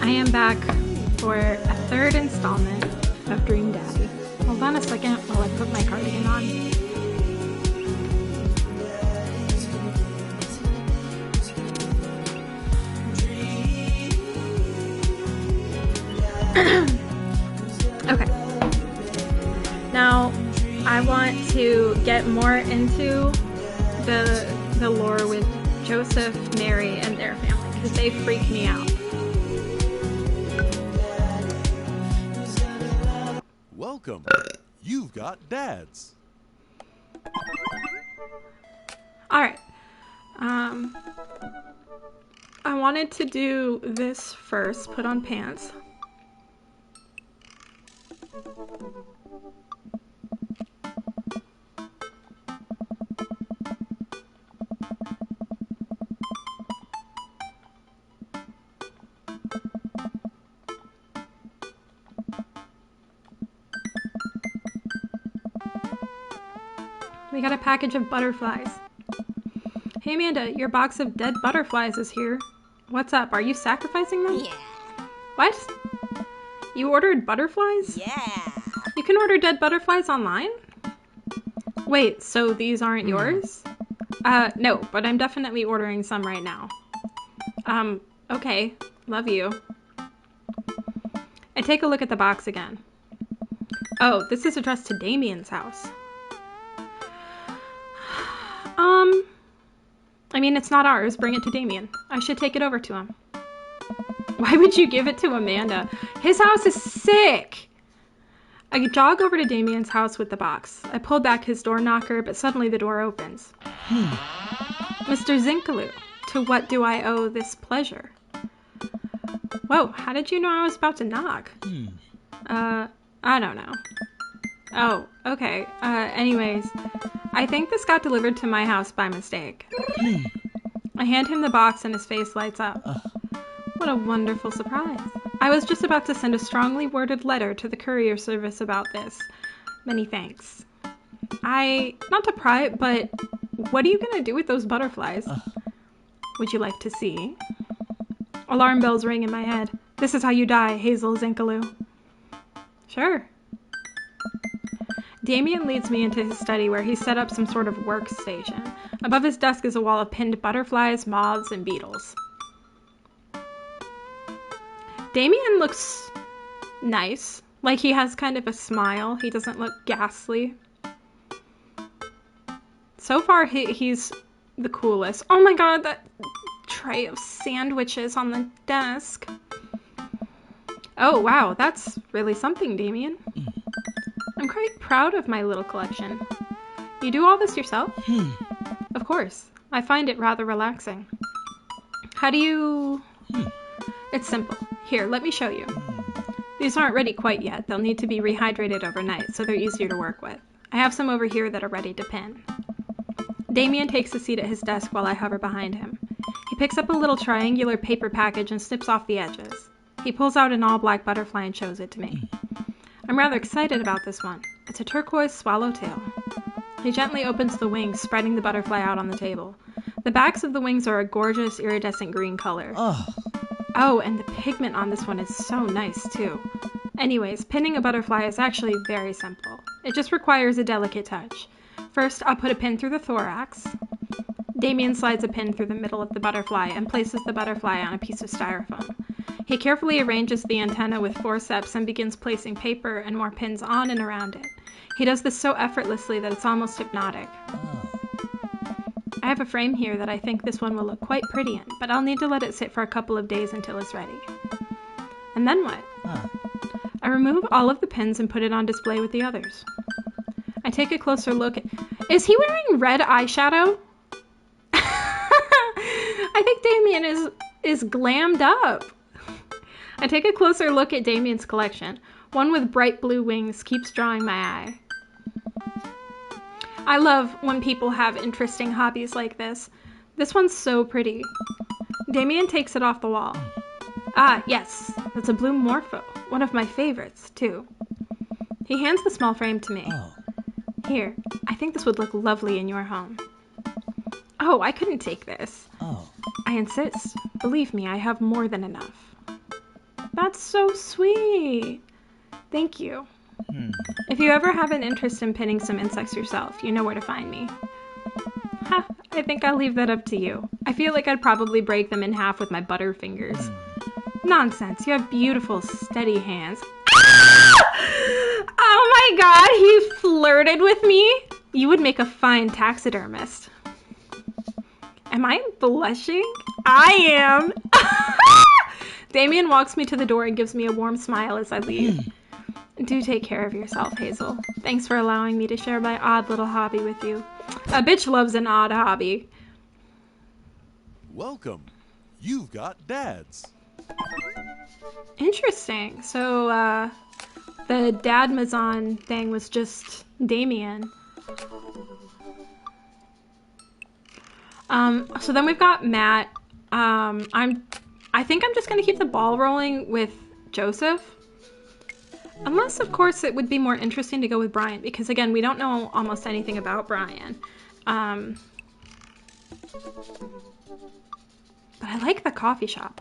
I am back for a third installment of Dream Daddy. Hold on a second while I put my cardigan on. Okay. Now, I want to get more into the lore with Joseph, Mary, and their family, because they freak me out. Welcome. You've got dads. Alright. I wanted to do this first. Put on pants. We got a package of butterflies. Hey Amanda, your box of dead butterflies is here. What's up? Are you sacrificing them? Yeah. What? You ordered butterflies? Yeah. You can order dead butterflies online? Wait, so these aren't yours? No, but I'm definitely ordering some right now. Okay. Love you. I take a look at the box again. Oh, this is addressed to Damien's house. I mean, it's not ours. Bring it to Damien. I should take it over to him. Why would you give it to Amanda? His house is sick! I jog over to Damien's house with the box. I pull back his door knocker, but suddenly the door opens. Mr. Zinkaloo, to what do I owe this pleasure? Whoa, how did you know I was about to knock? I don't know. Oh, okay. Anyways, I think this got delivered to my house by mistake. I hand him the box and his face lights up. What a wonderful surprise. I was just about to send a strongly worded letter to the courier service about this. Many thanks. Not to pry, but what are you gonna do with those butterflies? Would you like to see? Alarm bells ring in my head. This is how you die, Hazel Zinkaloo. Sure. Damien leads me into his study where he's set up some sort of workstation. Above his desk is a wall of pinned butterflies, moths, and beetles. Damien looks nice. Like he has kind of a smile. He doesn't look ghastly. So far, he's the coolest. Oh my god, that tray of sandwiches on the desk. Oh wow, that's really something, Damien. I'm quite proud of my little collection. You do all this yourself? Of course. I find it rather relaxing. How do you... It's simple. Here, let me show you. These aren't ready quite yet. They'll need to be rehydrated overnight, so they're easier to work with. I have some over here that are ready to pin. Damien takes a seat at his desk while I hover behind him. He picks up a little triangular paper package and snips off the edges. He pulls out an all-black butterfly and shows it to me. I'm rather excited about this one. It's a turquoise swallowtail. He gently opens the wings, spreading the butterfly out on the table. The backs of the wings are a gorgeous iridescent green color. Oh, and the pigment on this one is so nice, too. Anyways, pinning a butterfly is actually very simple. It just requires a delicate touch. First, I'll put a pin through the thorax. Damien slides a pin through the middle of the butterfly and places the butterfly on a piece of styrofoam. He carefully arranges the antenna with forceps and begins placing paper and more pins on and around it. He does this so effortlessly that it's almost hypnotic. I have a frame here that I think this one will look quite pretty in, but I'll need to let it sit for a couple of days until it's ready. And then what? I remove all of the pins and put it on display with the others. I take a closer look at... Is he wearing red eyeshadow? I think Damien is glammed up. I take a closer look at Damien's collection. One with bright blue wings keeps drawing my eye. I love when people have interesting hobbies like this. This one's so pretty. Damien takes it off the wall. Ah, yes, that's a blue Morpho. One of my favorites, too. He hands the small frame to me. Here, I think this would look lovely in your home. Oh, I couldn't take this. I insist. Believe me, I have more than enough. That's so sweet. Thank you. If you ever have an interest in pinning some insects yourself, you know where to find me. Ha, I think I'll leave that up to you. I feel like I'd probably break them in half with my butter fingers. Nonsense, you have beautiful, steady hands. Oh my god, he flirted with me? You would make a fine taxidermist. Am I blushing? I am. Damien walks me to the door and gives me a warm smile as I leave. Do take care of yourself, Hazel. Thanks for allowing me to share my odd little hobby with you. A bitch loves an odd hobby. Welcome. You've got dads. Interesting. So, the dad Mazan thing was just Damien. So then we've got Matt. I think I'm just gonna keep the ball rolling with Joseph. Unless, of course, it would be more interesting to go with Brian, because again, we don't know almost anything about Brian. But I like the coffee shop.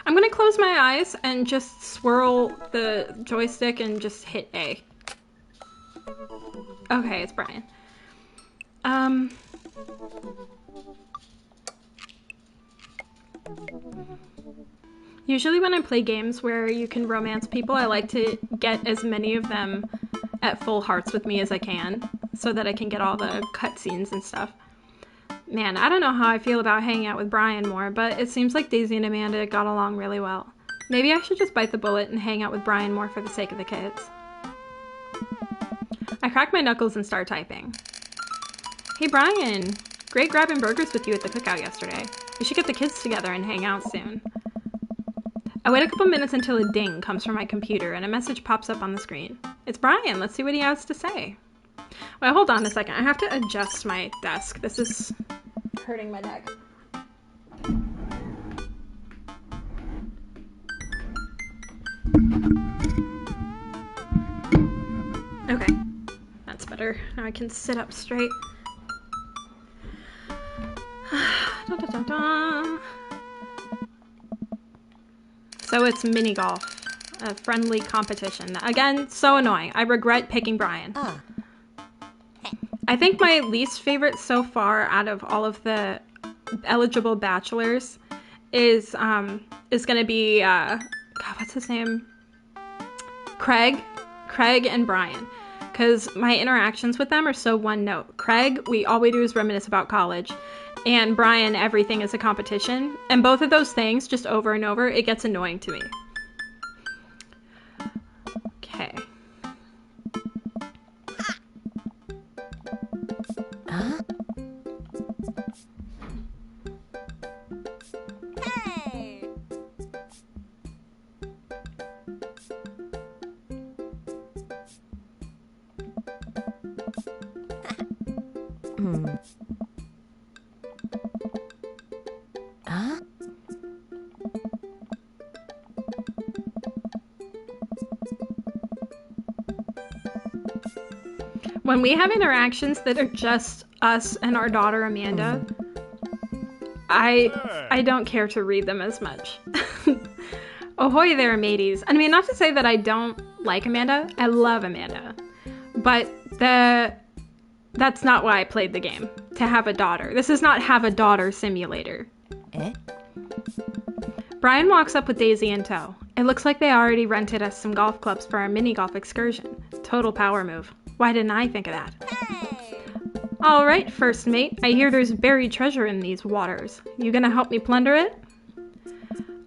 I'm gonna close my eyes and just swirl the joystick and just hit A. Okay, it's Brian. Usually when I play games where you can romance people, I like to get as many of them at full hearts with me as I can, so that I can get all the cutscenes and stuff. Man, I don't know how I feel about hanging out with Brian more, but it seems like Daisy and Amanda got along really well. Maybe I should just bite the bullet and hang out with Brian more for the sake of the kids. I crack my knuckles and start typing. Hey Brian, great grabbing burgers with you at the cookout yesterday. We should get the kids together and hang out soon. I wait a couple minutes until a ding comes from my computer and a message pops up on the screen. It's Brian, let's see what he has to say. Wait, hold on a second, I have to adjust my desk. This is hurting my neck. Okay, that's better. Now I can sit up straight. Da, da, da, da. So it's mini golf, a friendly competition. Again, so annoying. I regret picking Brian. I think my least favorite so far out of all of the eligible bachelors is gonna be God, what's his name? Craig and Brian. Because my interactions with them are so one note. Craig, all we do is reminisce about college. And Brian, everything is a competition. And both of those things, just over and over, it gets annoying to me. Okay. Hey! When we have interactions that are just us and our daughter Amanda, I don't care to read them as much. Ahoy there, mateys. I mean, not to say that I don't like Amanda. I love Amanda. But that's not why I played the game. To have a daughter. This is not have a daughter simulator. Brian walks up with Daisy in tow. It looks like they already rented us some golf clubs for our mini golf excursion. Total power move. Why didn't I think of that? Hey! All right, first mate. I hear there's buried treasure in these waters. You gonna help me plunder it?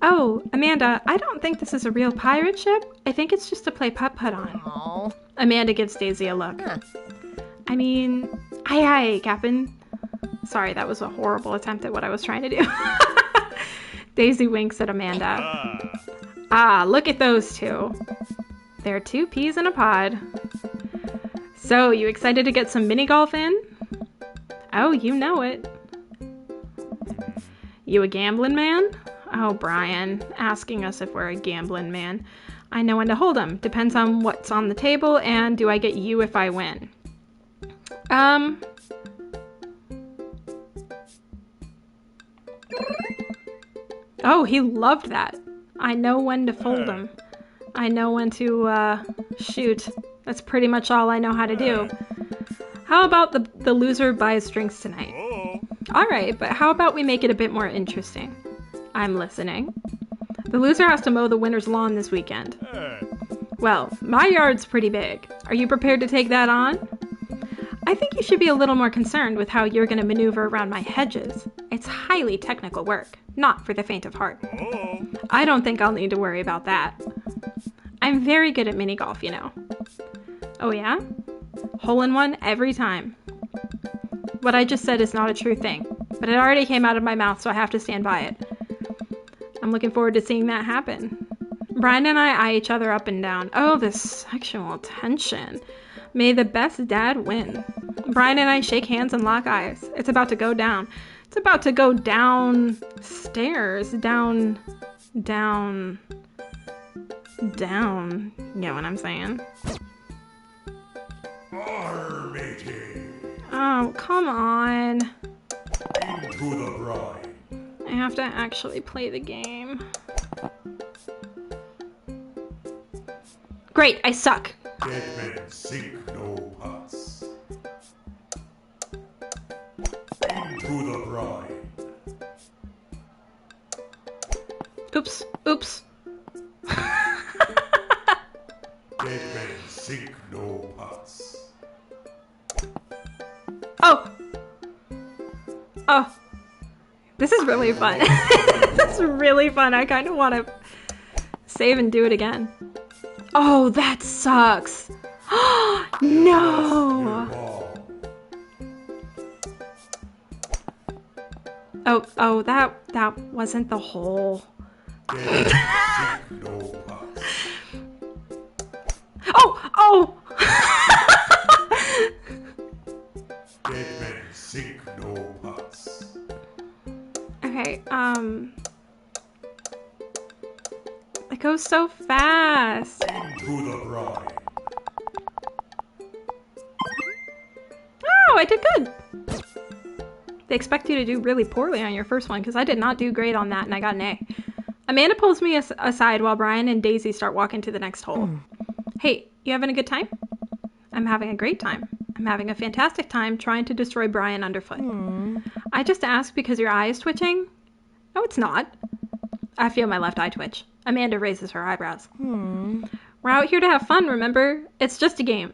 Oh, Amanda, I don't think this is a real pirate ship. I think it's just to play putt-putt on. Oh. Amanda gives Daisy a look. Huh. I mean, aye, Captain. Sorry, that was a horrible attempt at what I was trying to do. Daisy winks at Amanda. Ah, look at those two. They're two peas in a pod. So, you excited to get some mini golf in? Oh, you know it. You a gambling man? Oh, Brian, asking us if we're a gambling man. I know when to hold 'em. Depends on what's on the table and do I get you if I win. Oh, he loved that. I know when to fold them. I know when to, shoot. That's pretty much all I know how to do. How about the loser buys drinks tonight? Oh. Alright, but how about we make it a bit more interesting? I'm listening. The loser has to mow the winner's lawn this weekend. Hey. Well, my yard's pretty big. Are you prepared to take that on? I think you should be a little more concerned with how you're going to maneuver around my hedges. It's highly technical work, not for the faint of heart. Oh. I don't think I'll need to worry about that. I'm very good at mini golf, you know. Oh yeah? Hole in one every time. What I just said is not a true thing, but it already came out of my mouth, so I have to stand by it. I'm looking forward to seeing that happen. Brian and I eye each other up and down. Oh, this sexual tension. May the best dad win. Brian and I shake hands and lock eyes. It's about to go down. It's about to go downstairs. Down. You know what I'm saying? Oh, come on. Into the bride. I have to actually play the game. Great, I suck. Dead men sink no pots. Into the bride. Oops, oops. Dead men sink no pots. Oh. Oh. This is really fun. That's really fun. I kind of want to save and do it again. Oh, that sucks. No. Oh, that wasn't the hole. Dead men sink no pots. Oh. Dead men sink no pots. Okay, it goes so fast. Into the bride. Oh, I did good. They expect you to do really poorly on your first one because I did not do great on that and I got an A. Amanda pulls me aside while Brian and Daisy start walking to the next hole. Hey, you having a good time? I'm having a great time. I'm having a fantastic time trying to destroy Brian underfoot. I just asked because your eye is twitching? No, it's not. I feel my left eye twitch. Amanda raises her eyebrows. We're out here to have fun, remember? It's just a game.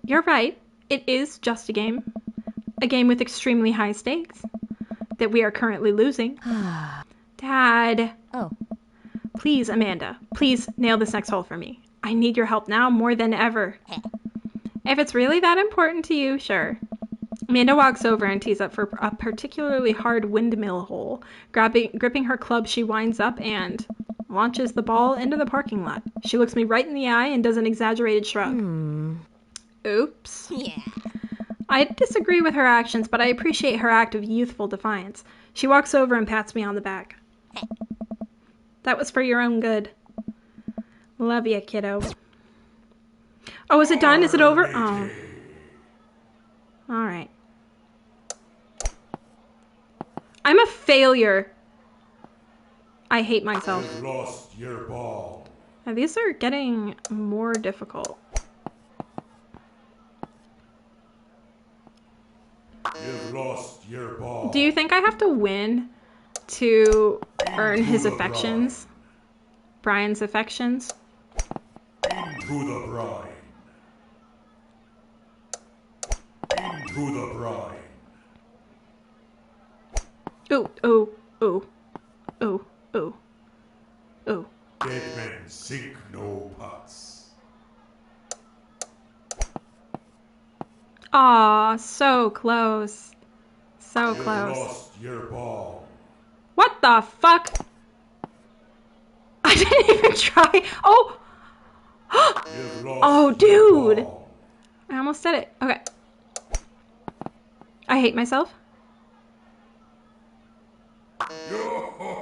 You're right. It is just a game. A game with extremely high stakes. That we are currently losing. Dad. Oh. Please, Amanda. Please nail this next hole for me. I need your help now more than ever. If it's really that important to you, sure. Amanda walks over and tees up for a particularly hard windmill hole. Gripping her club, she winds up and launches the ball into the parking lot. She looks me right in the eye and does an exaggerated shrug. Oops. Yeah. I disagree with her actions, but I appreciate her act of youthful defiance. She walks over and pats me on the back. That was for your own good. Love ya, kiddo. Oh, is it done? Is it over? Oh. Alright. I'm a failure. I hate myself. You've lost your ball. Now, these are getting more difficult. You've lost your ball. Do you think I have to win to earn his affections? Brian's affections? Into the bride. Into the bride. Ooh, ooh, ooh, ooh, ooh, ooh. Dead men sink no pots. Aw, so close. So You've close. lost your ball. What the fuck? I didn't even try. Oh! You've lost Oh, your dude. ball. I almost did it. Okay. I hate myself.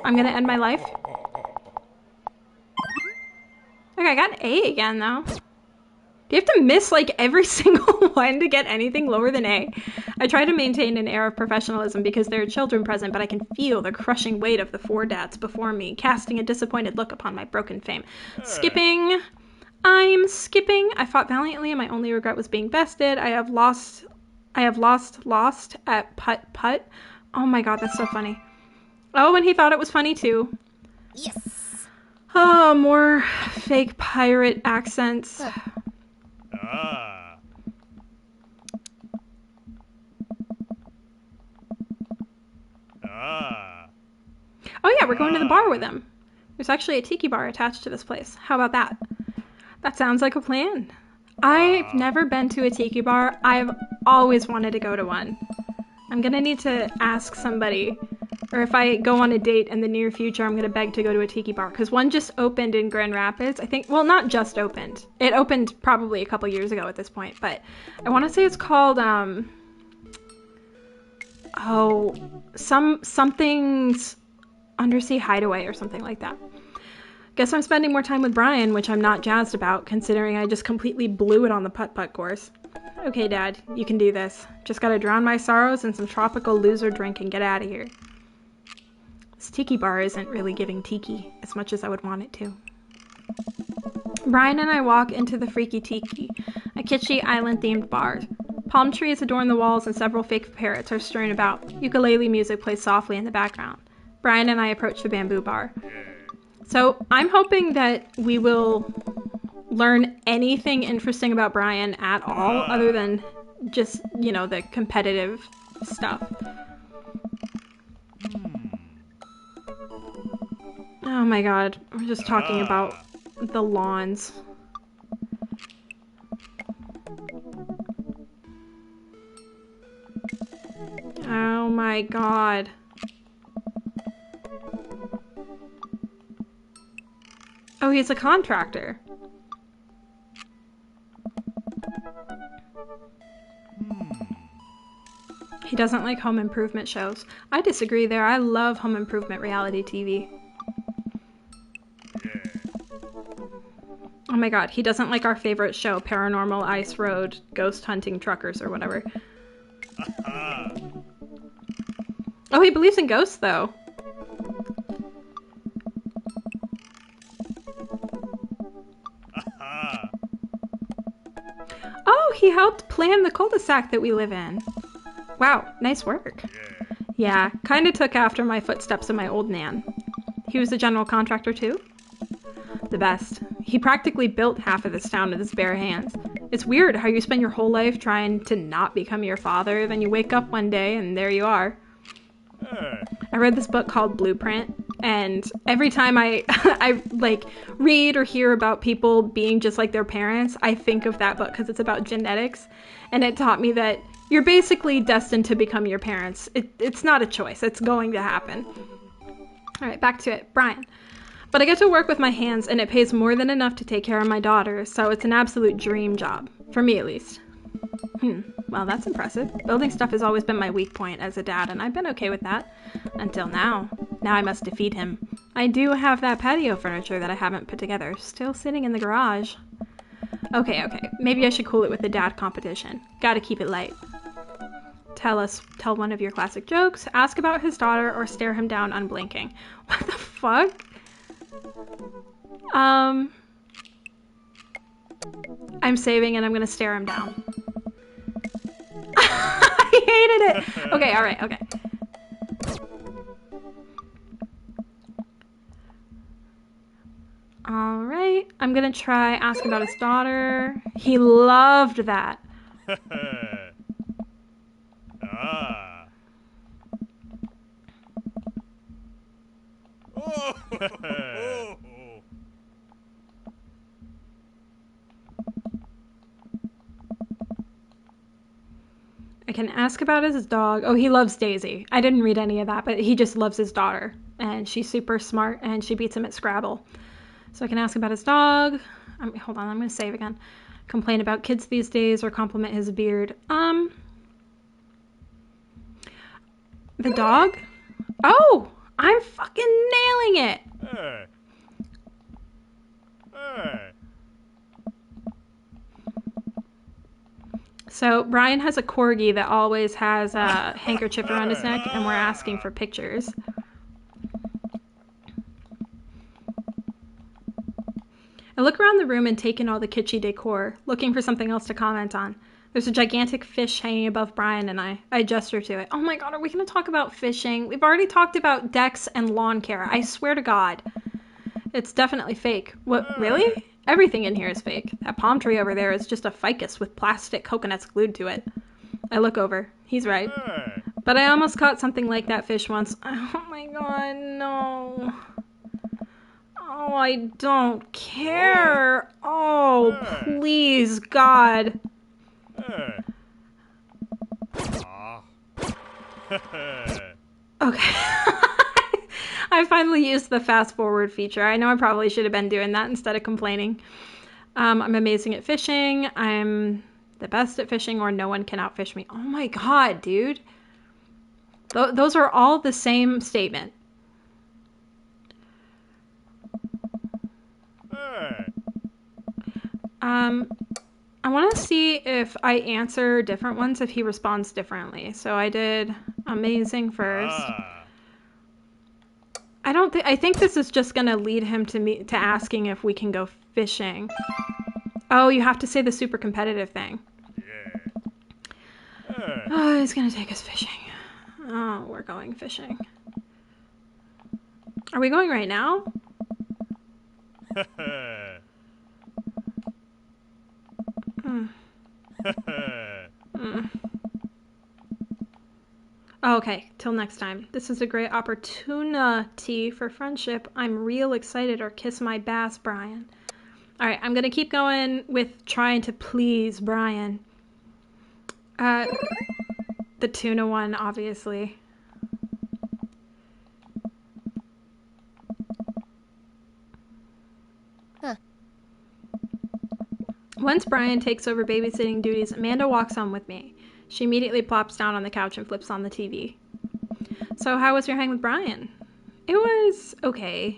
I'm gonna end my life. Okay, I got an A again, though. Do you have to miss like every single one to get anything lower than A? I try to maintain an air of professionalism because there are children present, but I can feel the crushing weight of the 4 dads before me, casting a disappointed look upon my broken fame. Skipping. I'm skipping. I fought valiantly and my only regret was being bested. I have lost at putt. Oh my god, that's so funny. Oh, and he thought it was funny too. Yes. Oh, more fake pirate accents. Ah. Ah. Oh yeah, we're going to the bar with him. There's actually a tiki bar attached to this place. How about that? That sounds like a plan. I've never been to a tiki bar. I've always wanted to go to one. I'm gonna need to ask somebody, or if I go on a date in the near future, I'm gonna beg to go to a tiki bar, because one just opened in Grand Rapids. I think, well, not just opened. It opened probably a couple years ago at this point, but I want to say it's called, something's Undersea Hideaway or something like that. Guess I'm spending more time with Brian, which I'm not jazzed about, considering I just completely blew it on the putt-putt course. Okay, Dad, you can do this. Just gotta drown my sorrows in some tropical loser drink and get out of here. This tiki bar isn't really giving tiki as much as I would want it to. Brian and I walk into the Freaky Tiki, a kitschy island-themed bar. Palm trees adorn the walls and several fake parrots are strewn about. Ukulele music plays softly in the background. Brian and I approach the bamboo bar. So I'm hoping that we will learn anything interesting about Brian at all, other than just, you know, the competitive stuff. Oh my god, we're just talking about the lawns. Oh my god. Oh, he's a contractor. He doesn't like home improvement shows. I disagree there. I love home improvement reality TV. Oh my god, he doesn't like our favorite show, Paranormal Ice Road, Ghost Hunting Truckers, or whatever. Oh, he believes in ghosts, though. Oh, he helped plan the cul-de-sac that we live in. Wow, nice work. Yeah, kinda took after my footsteps in my old nan. He was a general contractor too? The best. He practically built half of this town with his bare hands. It's weird how you spend your whole life trying to not become your father, then you wake up one day and there you are. I read this book called Blueprint, and every time I like read or hear about people being just like their parents, I think of that book because it's about genetics, and it taught me that you're basically destined to become your parents. It's not a choice. It's going to happen. All right, back to it. Brian. But I get to work with my hands, and it pays more than enough to take care of my daughter, so it's an absolute dream job. For me, at least. Well, that's impressive. Building stuff has always been my weak point as a dad, and I've been okay with that. Until now. Now I must defeat him. I do have that patio furniture that I haven't put together, still sitting in the garage. Okay. Maybe I should cool it with the dad competition. Gotta keep it light. Tell one of your classic jokes, ask about his daughter, or stare him down unblinking. What the fuck? I'm saving and I'm gonna stare him down. I hated it! Okay, alright, okay. Alright, I'm gonna try asking about his daughter. He loved that. I can ask about his dog. Oh, he loves Daisy. I didn't read any of that, but he just loves his daughter. And she's super smart, and she beats him at Scrabble. So I can ask about his dog. Hold on, I'm going to save again. Complain about kids these days or compliment his beard. The dog? Oh, I'm fucking nailing it. So Brian has a corgi that always has a handkerchief around his neck, and we're asking for pictures. I look around the room and take in all the kitschy decor, looking for something else to comment on. There's a gigantic fish hanging above Brian and I. I gesture to it. Oh my god, are we going to talk about fishing? We've already talked about decks and lawn care. I swear to god. It's definitely fake. What, really? Everything in here is fake. That palm tree over there is just a ficus with plastic coconuts glued to it. I look over. He's right. Hey. But I almost caught something like that fish once. Oh my god, no. Oh, I don't care. Oh, please, God. Hey. Aw. Okay. I finally used the fast forward feature. I know I probably should have been doing that instead of complaining. I'm amazing at fishing. I'm the best at fishing, or no one can outfish me. Oh my god, dude. Those are all the same statement. Hey. I want to see if I answer different ones if he responds differently. So I did amazing first. I think this is just going to lead him to asking if we can go fishing. Oh, you have to say the super competitive thing. Yeah. Hey. Oh, he's going to take us fishing. Oh, we're going fishing. Are we going right now? Oh, okay, till next time. This is a great opportunity for friendship. I'm real excited, or kiss my bass, Brian. Alright, I'm gonna keep going with trying to please Brian. The tuna one, obviously. Once Brian takes over babysitting duties, Amanda walks home with me. She immediately plops down on the couch and flips on the TV. So how was your hang with Brian? It was okay.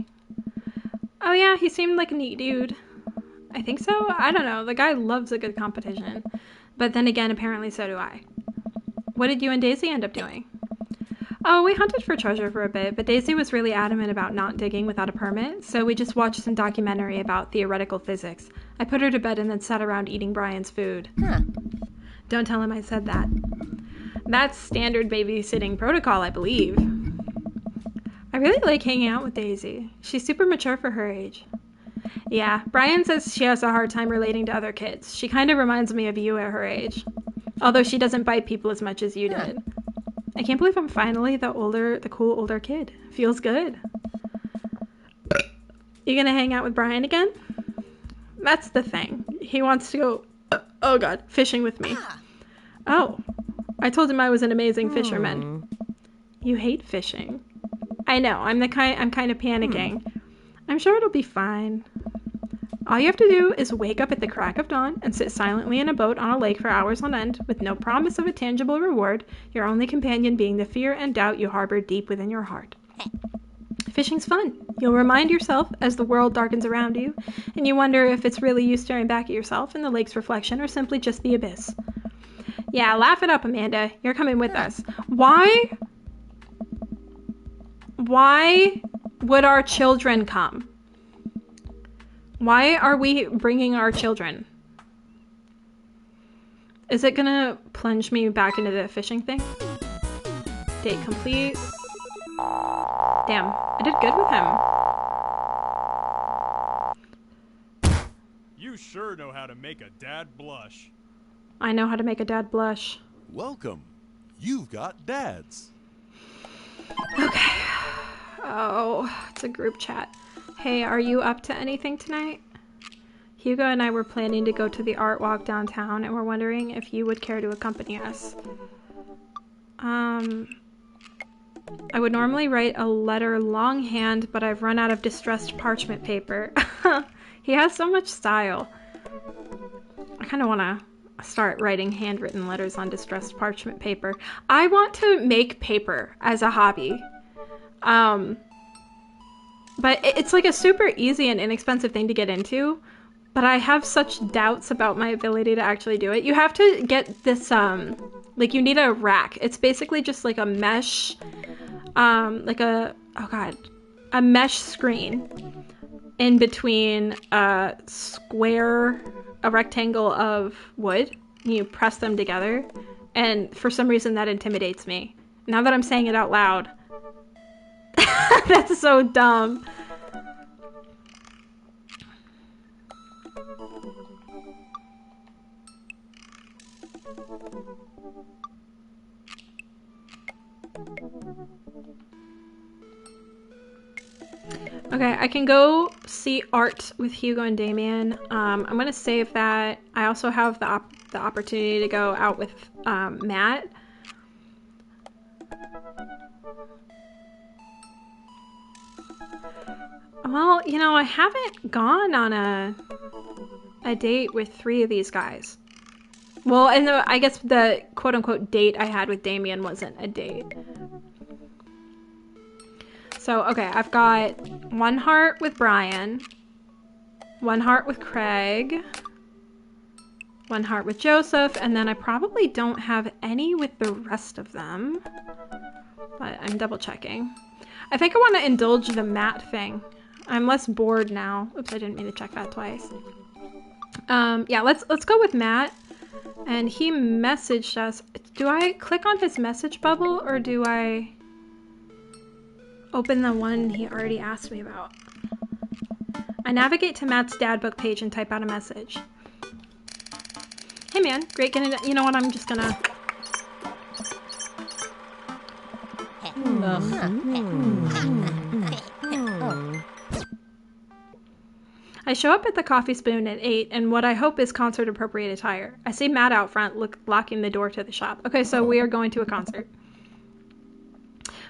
Oh yeah, he seemed like a neat dude. I think so? I don't know. The guy loves a good competition. But then again, apparently so do I. What did you and Daisy end up doing? Oh, we hunted for treasure for a bit, but Daisy was really adamant about not digging without a permit, so we just watched some documentary about theoretical physics. I put her to bed and then sat around eating Brian's food. Huh. Don't tell him I said that. That's standard babysitting protocol, I believe. I really like hanging out with Daisy. She's super mature for her age. Yeah, Brian says she has a hard time relating to other kids. She kind of reminds me of you at her age. Although she doesn't bite people as much as you did. I can't believe I'm finally the cool older kid. Feels good. You gonna hang out with Brian again? That's the thing. He wants to go, oh god, fishing with me. Oh, I told him I was an amazing fisherman. You hate fishing. I know, I'm kind of panicking. I'm sure it'll be fine. All you have to do is wake up at the crack of dawn and sit silently in a boat on a lake for hours on end with no promise of a tangible reward, your only companion being the fear and doubt you harbor deep within your heart. Fishing's fun. You'll remind yourself as the world darkens around you, and you wonder if it's really you staring back at yourself in the lake's reflection or simply just the abyss. Yeah, laugh it up, Amanda. You're coming with us. Why would our children come? Why are we bringing our children? Is it gonna plunge me back into the fishing thing? Date complete. Damn, I did good with him. You sure know how to make a dad blush. I know how to make a dad blush. Welcome. You've got dads. Okay. Oh, it's a group chat. Hey, are you up to anything tonight? Hugo and I were planning to go to the art walk downtown, and we're wondering if you would care to accompany us. I would normally write a letter longhand, but I've run out of distressed parchment paper. He has so much style. I kind of want to start writing handwritten letters on distressed parchment paper. I want to make paper as a hobby. But it's like a super easy and inexpensive thing to get into. but I have such doubts about my ability to actually do it. You have to get this, like you need a rack. It's basically just like a mesh, like a mesh screen in between a rectangle of wood. You press them together, and for some reason that intimidates me. Now that I'm saying it out loud. That's so dumb. Okay, I can go see art with Hugo and Damien. I'm gonna save that. I also have the opportunity to go out with Matt. Well, you know, I haven't gone on a date with 3 of these guys. Well, and I guess the quote-unquote date I had with Damien wasn't a date. So, okay, I've got 1 heart with Brian, 1 heart with Craig, 1 heart with Joseph, and then I probably don't have any with the rest of them. But I'm double checking. I think I want to indulge the Matt thing. I'm less bored now. Oops, I didn't mean to check that twice. Yeah, let's go with Matt. And he messaged us. Do I click on his message bubble or do I open the one he already asked me about? I navigate to Matt's dad book page and type out a message. Hey man, great getting to, you know what, I'm just gonna... I show up at the Coffee Spoon at 8 in what I hope is concert-appropriate attire. I see Matt out front locking the door to the shop. Okay, so we are going to a concert.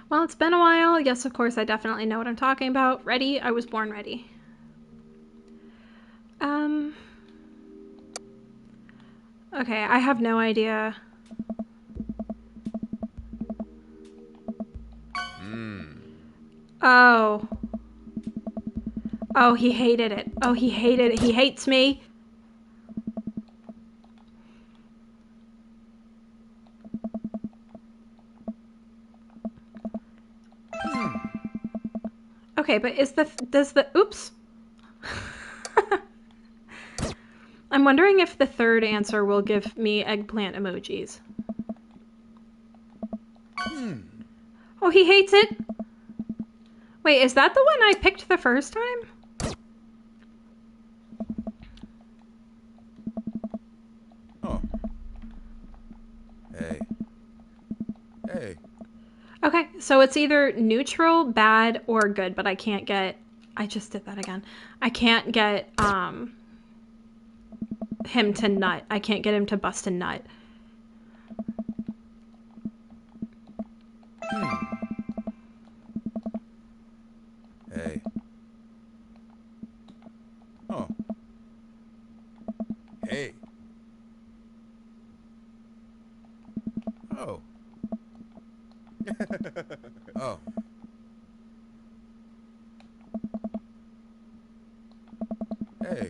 Well, it's been a while. Yes, of course, I definitely know what I'm talking about. Ready? I was born ready. Okay, I have no idea. Oh. Oh, he hated it. Oh, he hated it. He hates me. Okay, but oops. I'm wondering if the third answer will give me eggplant emojis. Oh, he hates it. Wait, is that the one I picked the first time? Oh. Hey. Hey. Okay, so it's either neutral, bad, or good, but I can't get... I just did that again. I can't get, him to nut. I can't get him to bust a nut. Hey. Oh. Hey. Oh. Oh. Hey.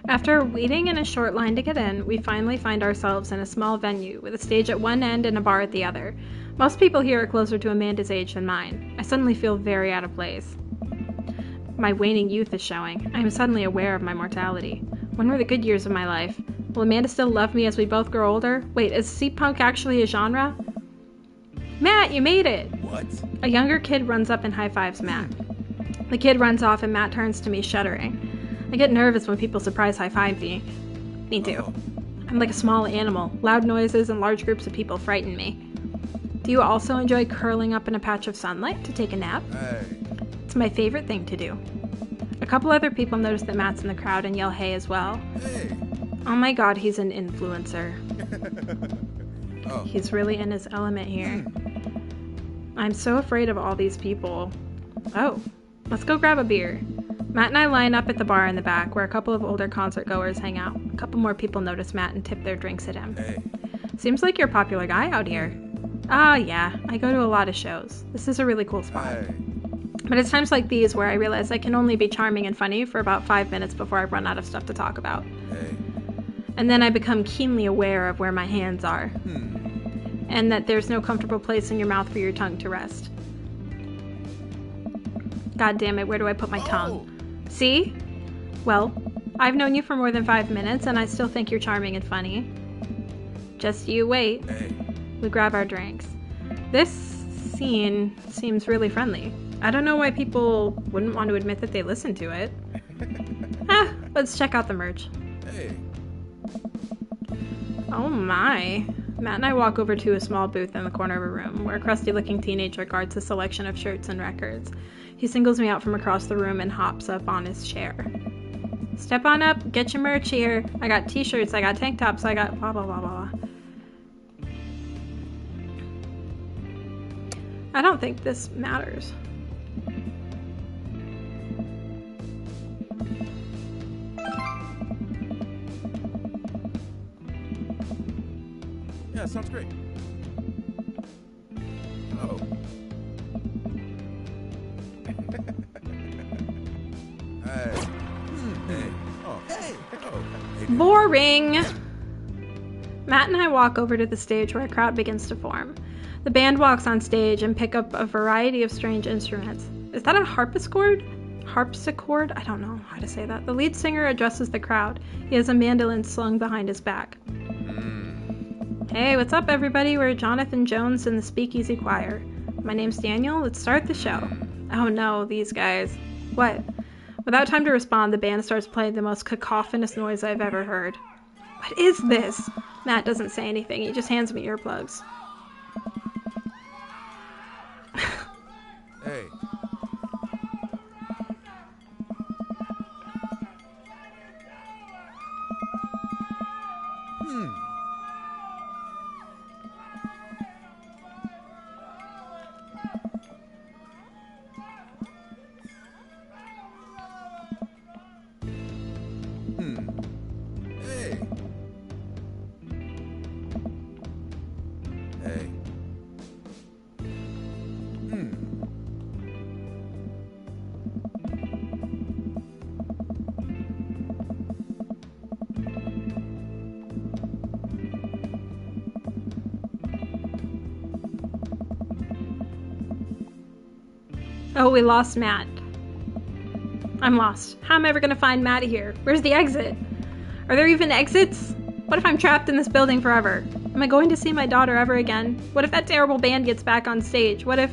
After waiting in a short line to get in, we finally find ourselves in a small venue with a stage at one end and a bar at the other. Most people here are closer to Amanda's age than mine. I suddenly feel very out of place. My waning youth is showing. I am suddenly aware of my mortality. When were the good years of my life? Will Amanda still love me as we both grow older? Wait, is seat-punk actually a genre? Matt, you made it! What? A younger kid runs up and high-fives Matt. The kid runs off and Matt turns to me, shuddering. I get nervous when people surprise high-five me. Me too. Oh. I'm like a small animal. Loud noises and large groups of people frighten me. Do you also enjoy curling up in a patch of sunlight to take a nap? Hey. It's my favorite thing to do. A couple other people notice that Matt's in the crowd and yell hey as well. Hey. Oh my god, he's an influencer. Oh. He's really in his element here. I'm so afraid of all these people. Oh, let's go grab a beer. Matt and I line up at the bar in the back where a couple of older concert goers hang out. A couple more people notice Matt and tip their drinks at him. Hey. Seems like you're a popular guy out here. Yeah, I go to a lot of shows. This is a really cool spot. Hey. But it's times like these where I realize I can only be charming and funny for about 5 minutes before I run out of stuff to talk about. Hey. And then I become keenly aware of where my hands are. And that there's no comfortable place in your mouth for your tongue to rest. God damn it, where do I put my tongue? See? Well, I've known you for more than 5 minutes, and I still think you're charming and funny. Just you wait. Hey. We grab our drinks. This scene seems really friendly. I don't know why people wouldn't want to admit that they listened to it. Let's check out the merch. Hey. Oh my. Matt and I walk over to a small booth in the corner of a room where a crusty-looking teenager guards a selection of shirts and records. He singles me out from across the room and hops up on his chair. Step on up, get your merch here. I got t-shirts, I got tank tops, I got blah blah blah blah. I don't think this matters. Yeah, sounds great. Oh. Hey. Hey. Oh. Hey. Oh. Hey. Boring! Matt and I walk over to the stage where a crowd begins to form. The band walks on stage and pick up a variety of strange instruments. Is that a harpsichord? Harpsichord? I don't know how to say that. The lead singer addresses the crowd. He has a mandolin slung behind his back. Hey, what's up, everybody? We're Jonathan Jones and the Speakeasy Choir. My name's Daniel. Let's start the show. Oh no, these guys. What? Without time to respond, the band starts playing the most cacophonous noise I've ever heard. What is this? Matt doesn't say anything. He just hands me earplugs. Hey. Hey. Hey. Oh, we lost Matt. I'm lost. How am I ever gonna find Matt here? Where's the exit? Are there even exits? What if I'm trapped in this building forever? Am I going to see my daughter ever again? What if that terrible band gets back on stage? What if...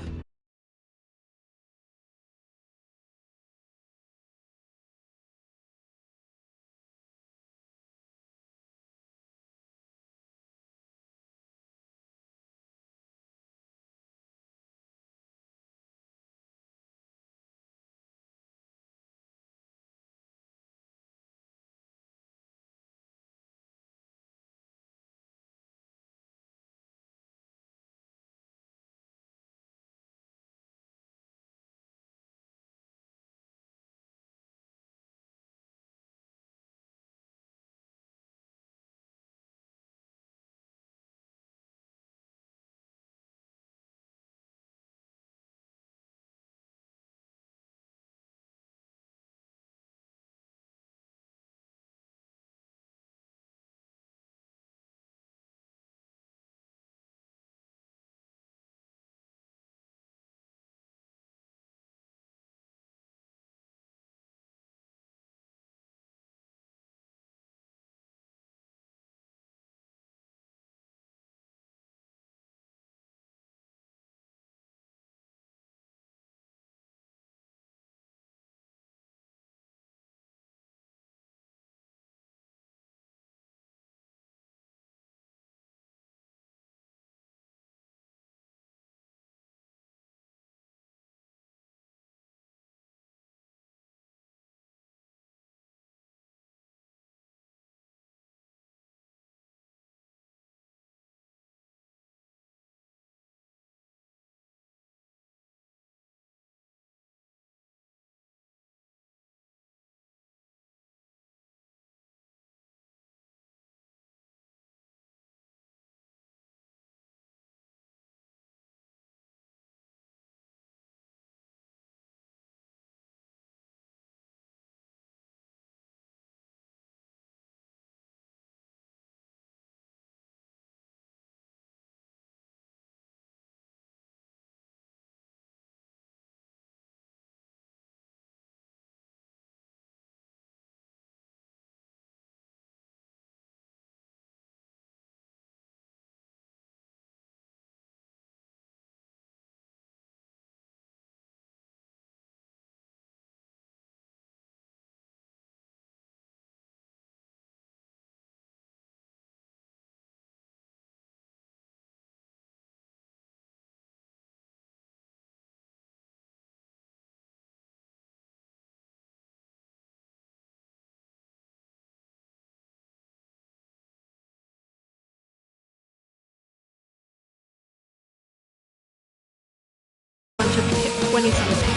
20 something.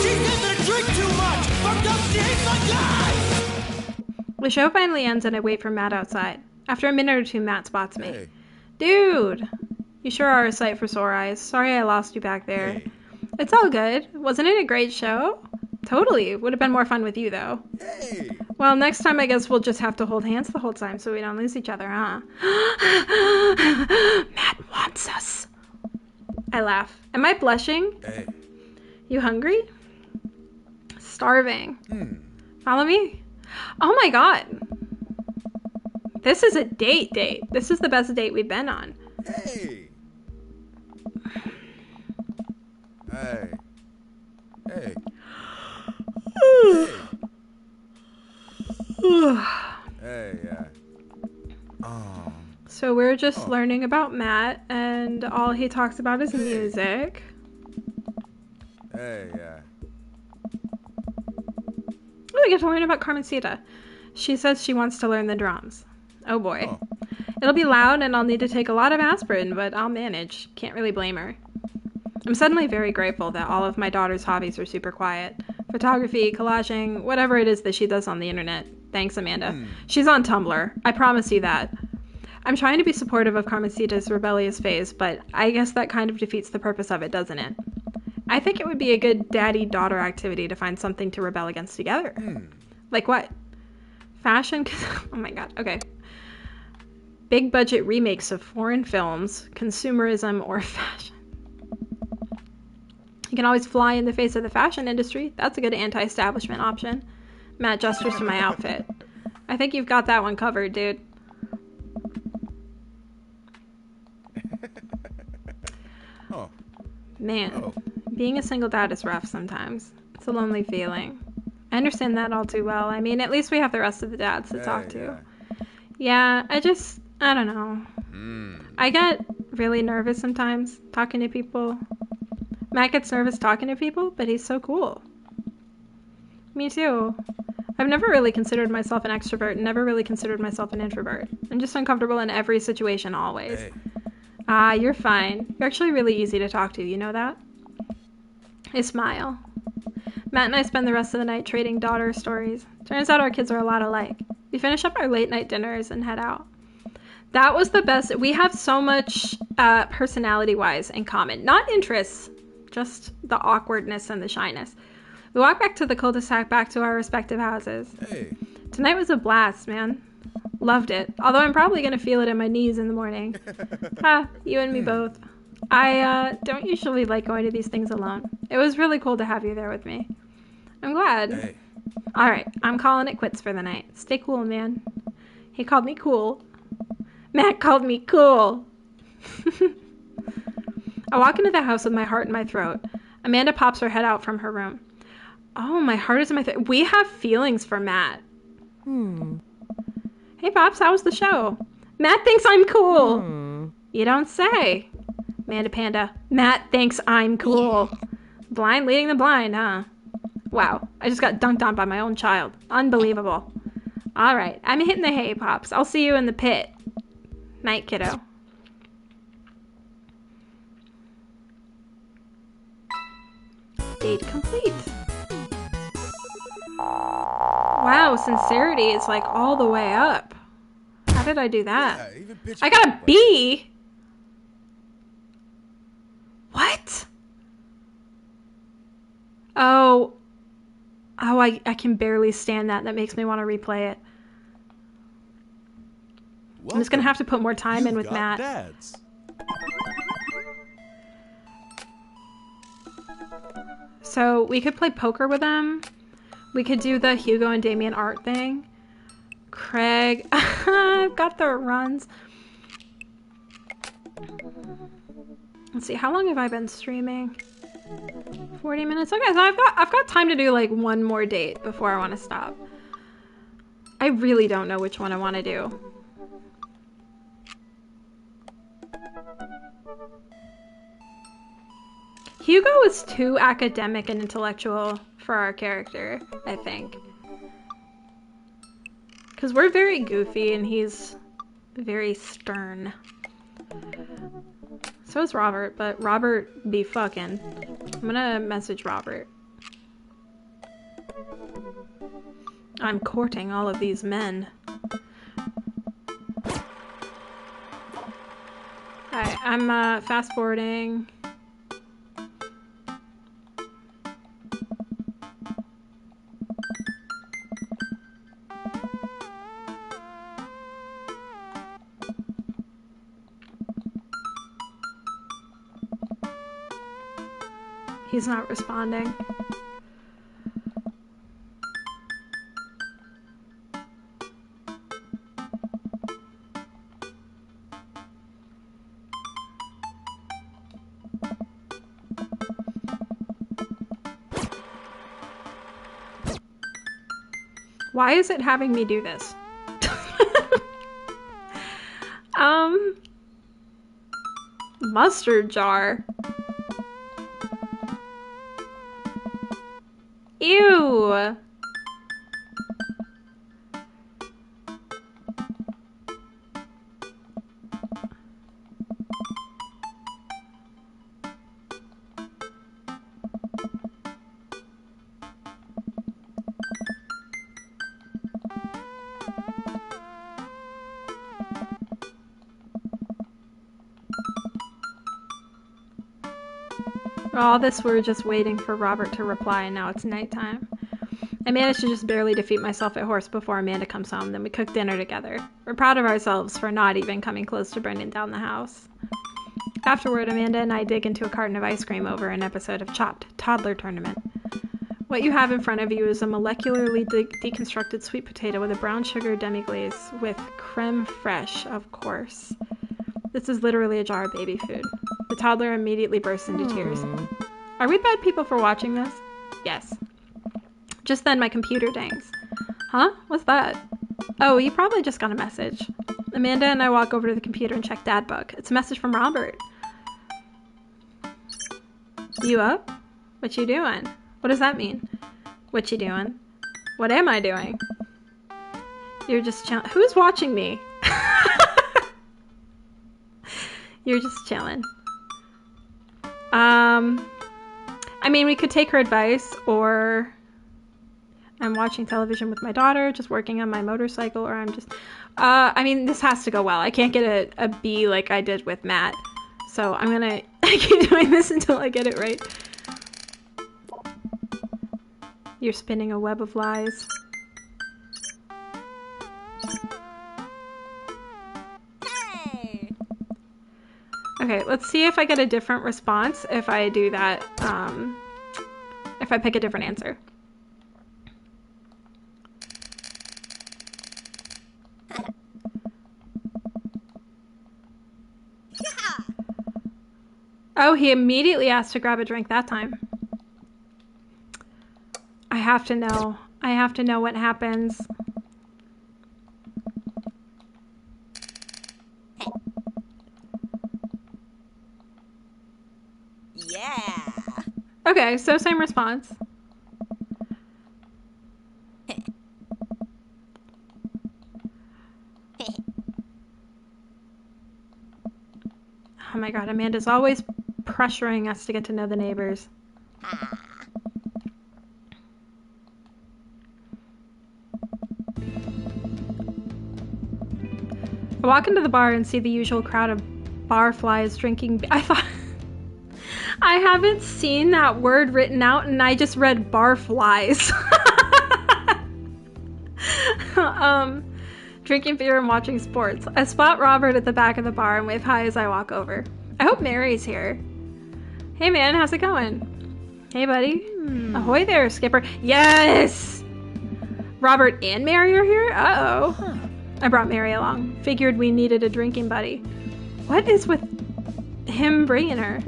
She's gonna drink too much! For God's sake, my God! The show finally ends and I wait for Matt outside. After a minute or two, Matt spots me. Hey. Dude! You sure are a sight for sore eyes. Sorry I lost you back there. Hey. It's all good. Wasn't it a great show? Totally. Would have been more fun with you, though. Hey. Well, next time I guess we'll just have to hold hands the whole time so we don't lose each other, huh? Matt wants us. I laugh. Am I blushing? Hey. You hungry? Starving. Follow me? Oh my god. This is a date. This is the best date we've been on. Hey. Hey. Hey. Hey. Oh. So we're just learning about Matt, and all he talks about is music. Hey. Oh, we get to learn about Carmencita. She says she wants to learn the drums. Oh boy. Oh. It'll be loud and I'll need to take a lot of aspirin, but I'll manage. Can't really blame her. I'm suddenly very grateful that all of my daughter's hobbies are super quiet. Photography, collaging, whatever it is that she does on the internet. Thanks, Amanda. She's on Tumblr. I promise you that. I'm trying to be supportive of Carmencita's rebellious phase, but I guess that kind of defeats the purpose of it, doesn't it? I think it would be a good daddy-daughter activity to find something to rebel against together. Like what? Fashion? Oh my god, okay. Big budget remakes of foreign films, consumerism, or fashion. You can always fly in the face of the fashion industry. That's a good anti-establishment option. Matt gestures to my outfit. I think you've got that one covered, dude. Oh. Man, being a single dad is rough sometimes. It's a lonely feeling. I understand that all too well. I mean, at least we have the rest of the dads to talk to. Yeah, I don't know. I get really nervous sometimes talking to people. Matt gets nervous talking to people, but he's so cool. Me too. I've never really considered myself an extrovert and never really considered myself an introvert. I'm just uncomfortable in every situation, always. Hey. You're fine. You're actually really easy to talk to, you know that? I smile. Matt and I spend the rest of the night trading daughter stories. Turns out our kids are a lot alike. We finish up our late night dinners and head out. That was the best. We have so much personality-wise in common. Not interests, just the awkwardness and the shyness. We walk back to the cul-de-sac, back to our respective houses. Hey. Tonight was a blast, man. Loved it. Although I'm probably going to feel it in my knees in the morning. You and me both. I don't usually like going to these things alone. It was really cool to have you there with me. I'm glad. Hey. Alright, I'm calling it quits for the night. Stay cool, man. He called me cool. Matt called me cool. I walk into the house with my heart in my throat. Amanda pops her head out from her room. Oh, my heart is in my throat. We have feelings for Matt. Hey, Pops, how was the show? Matt thinks I'm cool. You don't say. Amanda Panda. Matt thinks I'm cool. Blind leading the blind, huh? Wow, I just got dunked on by my own child. Unbelievable. All right, I'm hitting the hay, Pops. I'll see you in the pit. Night, kiddo. Date complete. Wow, sincerity is like all the way up. How did I do that? Yeah, even pitch I got a B. What? Oh, I can barely stand that. That makes me want to replay it. I'm just going to have to put more time in with Matt. Dads. So we could play poker with them. We could do the Hugo and Damien art thing. Craig. I've got the runs. Let's see, how long have I been streaming? 40 minutes. Okay, so I've got time to do like one more date before I want to stop. I really don't know which one I want to do. Hugo is too academic and intellectual for our character, I think. Because we're very goofy and he's very stern. So is Robert, but Robert be fucking. I'm gonna message Robert. I'm courting all of these men. Alright, I'm fast forwarding. He's not responding. Why is it having me do this? Mustard jar. Ew. All this we're just waiting for Robert to reply, and now it's nighttime. I managed to just barely defeat myself at horse before Amanda comes home, then we cook dinner together. We're proud of ourselves for not even coming close to burning down the house. Afterward, Amanda and I dig into a carton of ice cream over an episode of Chopped Toddler Tournament. What you have in front of you is a molecularly deconstructed sweet potato with a brown sugar demi-glaze with creme fraiche, of course. This is literally a jar of baby food. The toddler immediately bursts into tears. Are we bad people for watching this? Yes. Just then my computer dings. Huh? What's that? Oh, you probably just got a message. Amanda and I walk over to the computer and check Dad Book. It's a message from Robert. You up? What you doing? What does that mean? What you doing? What am I doing? You're just chilling. Who's watching me? You're just chilling. I mean, we could take her advice, or I'm watching television with my daughter, just working on my motorcycle, or I'm just, I mean, this has to go well. I can't get a B like I did with Matt. So I'm gonna keep doing this until I get it right. You're spinning a web of lies. Okay, let's see if I get a different response if I do that, if I pick a different answer. Oh, he immediately asked to grab a drink that time. I have to know. I have to know what happens. Yeah. Okay, so same response. Oh my god, Amanda's always pressuring us to get to know the neighbors. I walk into the bar and see the usual crowd of barflies drinking. I thought... I haven't seen that word written out, and I just read barflies. Drinking beer and watching sports. I spot Robert at the back of the bar and wave hi as I walk over. I hope Mary's here. Hey man, how's it going? Hey buddy. Ahoy there, Skipper. Yes! Robert and Mary are here? Uh-oh. Huh. I brought Mary along. Figured we needed a drinking buddy. What is with him bringing her?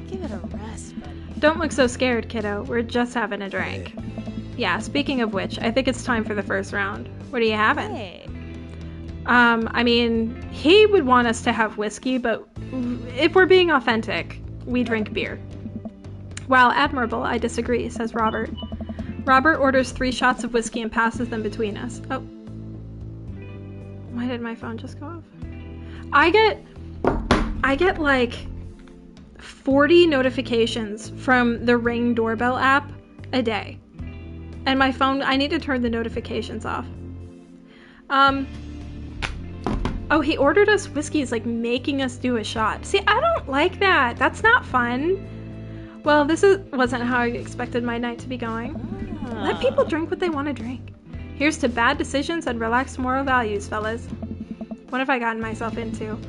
Give it a rest, buddy. Don't look so scared, kiddo. We're just having a drink. Yeah, speaking of which, I think it's time for the first round. What are you having? Hey. I mean, he would want us to have whiskey, but if we're being authentic, we drink beer. While admirable, I disagree, says Robert. Robert orders 3 shots of whiskey and passes them between us. Oh. Why did my phone just go off? I I get like 40 notifications from the Ring doorbell app a day. And my phone, I need to turn the notifications off. Oh, he ordered us whiskey. He's like making us do a shot. See, I don't like that. That's not fun. Well, wasn't how I expected my night to be going. Let people drink what they want to drink. Here's to bad decisions and relaxed moral values, fellas. What have I gotten myself into?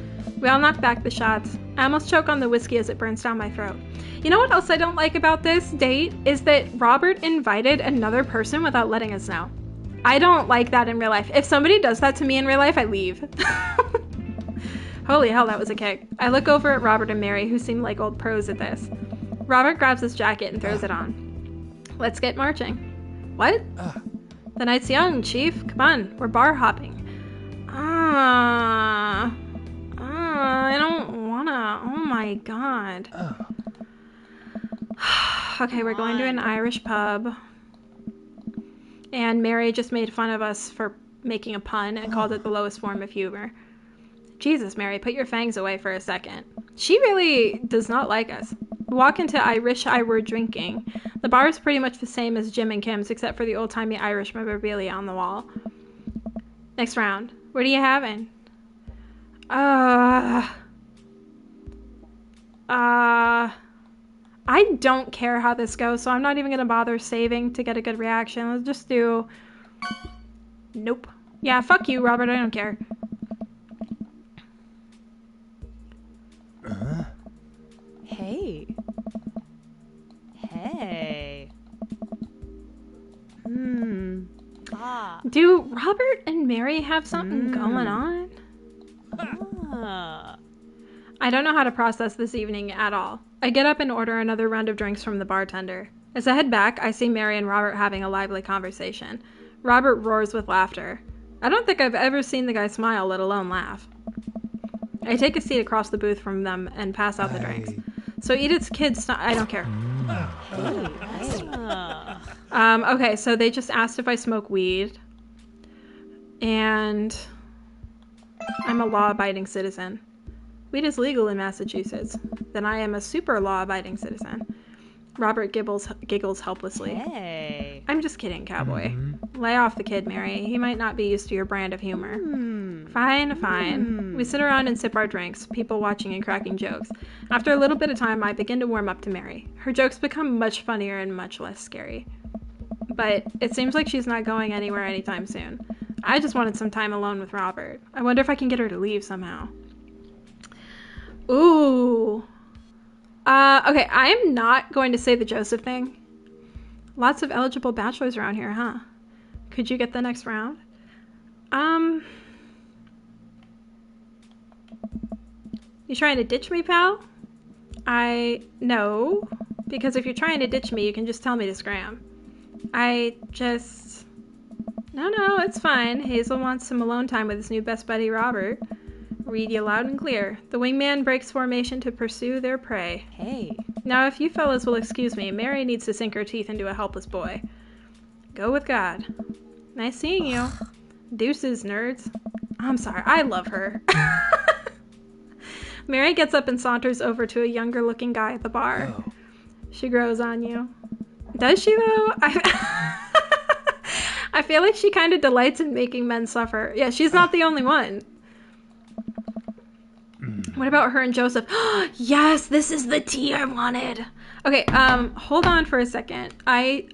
We all knock back the shots. I almost choke on the whiskey as it burns down my throat. You know what else I don't like about this date? Is that Robert invited another person without letting us know. I don't like that in real life. If somebody does that to me in real life, I leave. Holy hell, that was a kick. I look over at Robert and Mary, who seem like old pros at this. Robert grabs his jacket and throws it on. Let's get marching. What? The night's young, Chief. Come on, we're bar hopping. I don't wanna. Oh my god. Okay, we're going to an Irish pub. And Mary just made fun of us for making a pun and called it the lowest form of humor. Jesus, Mary, put your fangs away for a second. She really does not like us. We walk into I Wish I Were Drinking. The bar is pretty much the same as Jim and Kim's, except for the old-timey Irish memorabilia on the wall. Next round. What are you having? I don't care how this goes, so I'm not even going to bother saving to get a good reaction. Let's just do... Nope. Yeah, fuck you, Robert. I don't care. Hey. Hey. Do Robert and Mary have something going on? I don't know how to process this evening at all. I get up and order another round of drinks from the bartender. As I head back, I see Mary and Robert having a lively conversation. Robert roars with laughter. I don't think I've ever seen the guy smile, let alone laugh. I take a seat across the booth from them and pass out the drinks. So Edith's kids... I don't care. Okay, so they just asked if I smoke weed. And I'm a law-abiding citizen. Weed is legal in Massachusetts. Then I am a super law-abiding citizen. Robert giggles helplessly. Hey. I'm just kidding, cowboy. Lay off the kid, Mary. He might not be used to your brand of humor. Fine. We sit around and sip our drinks, people watching and cracking jokes. After a little bit of time, I begin to warm up to Mary. Her jokes become much funnier and much less scary. But it seems like she's not going anywhere anytime soon. I just wanted some time alone with Robert. I wonder if I can get her to leave somehow. Ooh. Okay, I'm not going to say the Joseph thing. Lots of eligible bachelors around here, huh? Could you get the next round? You trying to ditch me, pal? No. Because if you're trying to ditch me, you can just tell me to scram. No, it's fine. Hazel wants some alone time with his new best buddy, Robert. Read you loud and clear. The wingman breaks formation to pursue their prey. Hey. Now, if you fellas will excuse me, Mary needs to sink her teeth into a helpless boy. Go with God. Nice seeing you. Deuces, nerds. I'm sorry, I love her. Mary gets up and saunters over to a younger-looking guy at the bar. Oh. She grows on you. Does she, though? I feel like she kind of delights in making men suffer. Yeah, she's not the only one. What about her and Joseph? Yes, this is the tea I wanted. Okay, hold on for a second. I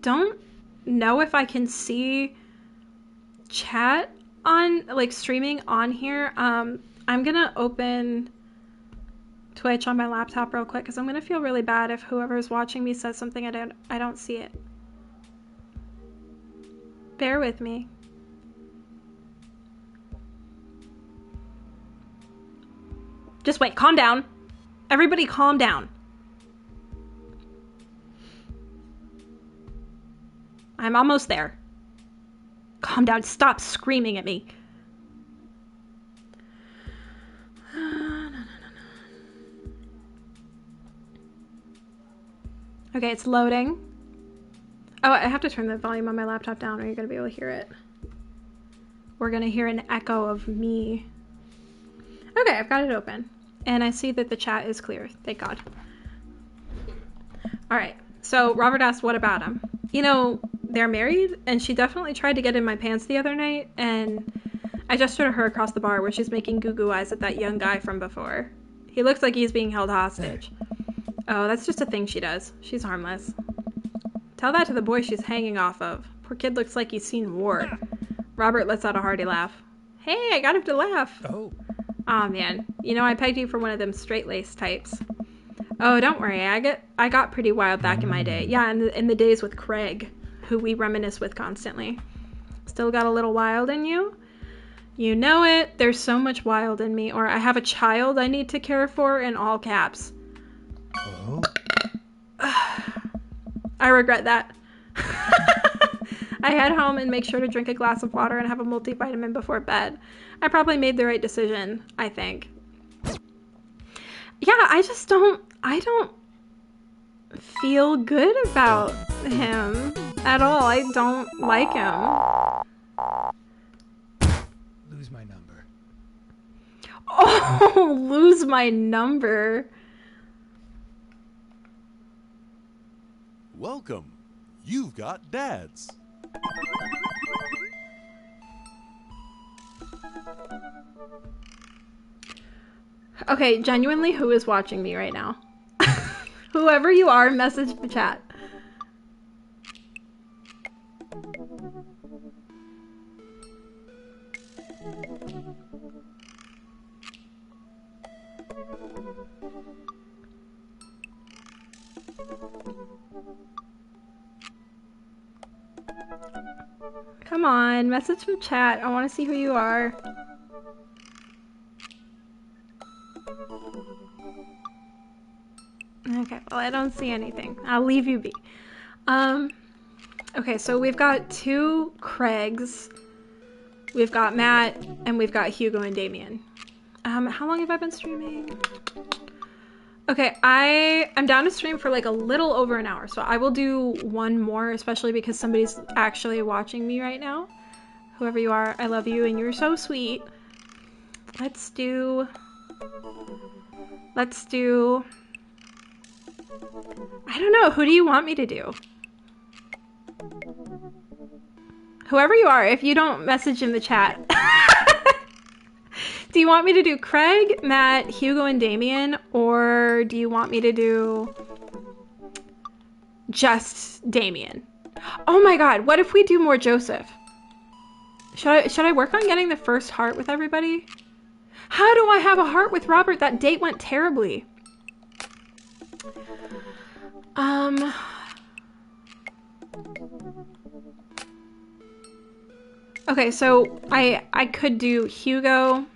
don't know if I can see chat on, like, streaming on here. I'm gonna open Twitch on my laptop real quick because I'm gonna feel really bad if whoever's watching me says something I don't see it. Bear with me. Just wait, calm down. Everybody calm down. I'm almost there. Calm down, stop screaming at me. Okay, it's loading. Oh, I have to turn the volume on my laptop down or you're going to be able to hear it. We're going to hear an echo of me. Okay, I've got it open. and I see that the chat is clear. Thank God. All right. So Robert asked, what about him? You know, they're married, and she definitely tried to get in my pants the other night, and I gestured at her across the bar where she's making goo-goo eyes at that young guy from before. He looks like he's being held hostage. Oh, that's just a thing she does. She's harmless. Tell that to the boy she's hanging off of. Poor kid looks like he's seen war. Robert lets out a hearty laugh. Hey, I got him to laugh. Oh. Aw, man. You know, I pegged you for one of them straight-laced types. Oh, don't worry. I got pretty wild back in my day. Yeah, in the days with Craig, who we reminisce with constantly. Still got a little wild in you? You know it. There's so much wild in me. Or I have a child I need to care for in all caps. Oh. I regret that. I head home and make sure to drink a glass of water and have a multivitamin before bed. I probably made the right decision, I think. Yeah, I don't feel good about him at all. I don't like him. Lose my number. Oh, lose my number. Welcome. You've got dads. Okay, genuinely, who is watching me right now? Whoever you are, message the chat. Come on, message from chat. I want to see who you are. Okay, well, I don't see anything. I'll leave you be. Okay, so we've got two Craigs. We've got Matt, and we've got Hugo and Damien. How long have I been streaming? Okay, I'm down to stream for like a little over an hour, so I will do one more, especially because somebody's actually watching me right now. Whoever you are, I love you, and you're so sweet. Let's do... I don't know, who do you want me to do? Whoever you are, if you don't message in the chat. Do you want me to do Craig, Matt, Hugo, and Damien, or do you want me to do just Damien? Oh my god, what if we do more Joseph? Should I work on getting the first heart with everybody? How do I have a heart with Robert? That date went terribly. Okay, so I could do Hugo.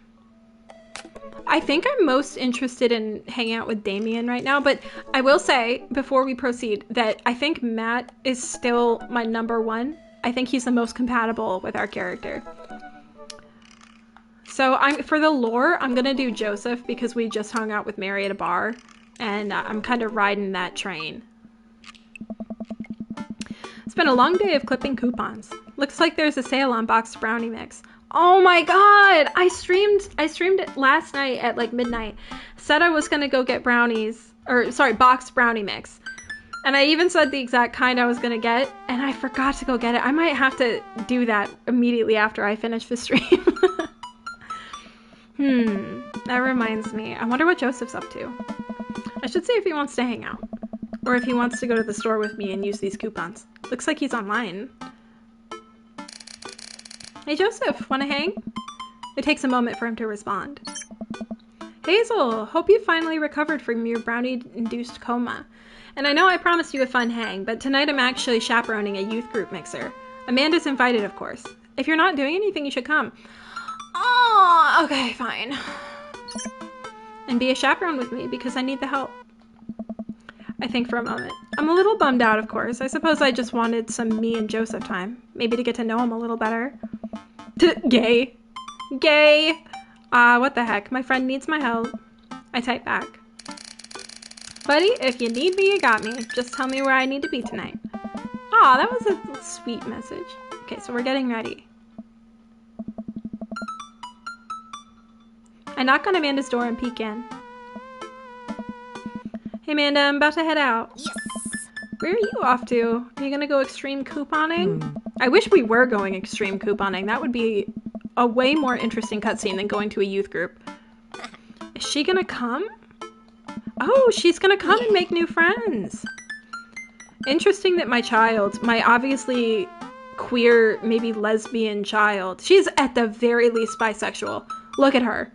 I think I'm most interested in hanging out with Damien right now, but I will say, before we proceed, that I think Matt is still my number one. I think he's the most compatible with our character. So for the lore, I'm gonna do Joseph because we just hung out with Mary at a bar, and I'm kind of riding that train. It's been a long day of clipping coupons. Looks like there's a sale on boxed brownie mix. Oh my god! I streamed it last night at like midnight. Said I was gonna go get brownies, or sorry, boxed brownie mix. And I even said the exact kind I was gonna get, and I forgot to go get it. I might have to do that immediately after I finish the stream. That reminds me. I wonder what Joseph's up to. I should see if he wants to hang out. Or if he wants to go to the store with me and use these coupons. Looks like he's online. Hey Joseph, wanna hang? It takes a moment for him to respond. Hazel, hope you finally recovered from your brownie-induced coma. And I know I promised you a fun hang, but tonight I'm actually chaperoning a youth group mixer. Amanda's invited, of course. If you're not doing anything, you should come. Oh, okay, fine. And be a chaperone with me, because I need the help. I think for a moment. I'm a little bummed out, of course. I suppose I just wanted some me and Joseph time. Maybe to get to know him a little better. Gay. Gay. What the heck? My friend needs my help. I type back. Buddy, if you need me, you got me. Just tell me where I need to be tonight. Aw, that was a sweet message. Okay, so we're getting ready. I knock on Amanda's door and peek in. Hey, Amanda, I'm about to head out. Yes. Where are you off to? Are you gonna go extreme couponing? I wish we were going extreme couponing. That would be a way more interesting cutscene than going to a youth group. Is she gonna come? Oh, she's gonna come and make new friends. Interesting that my child, my obviously queer, maybe lesbian child, she's at the very least bisexual. Look at her.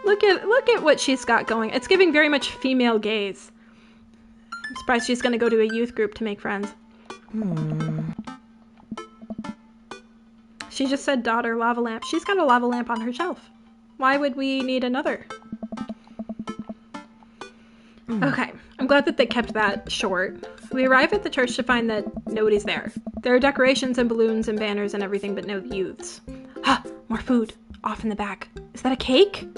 Look at what she's got going. It's giving very much female gaze. I'm surprised she's gonna go to a youth group to make friends. She just said daughter lava lamp. She's got a lava lamp on her shelf. Why would we need another? Okay, I'm glad that they kept that short. We arrive at the church to find that nobody's there. There are decorations and balloons and banners and everything, but no youths. Ah, more food. Off in the back. Is that a cake?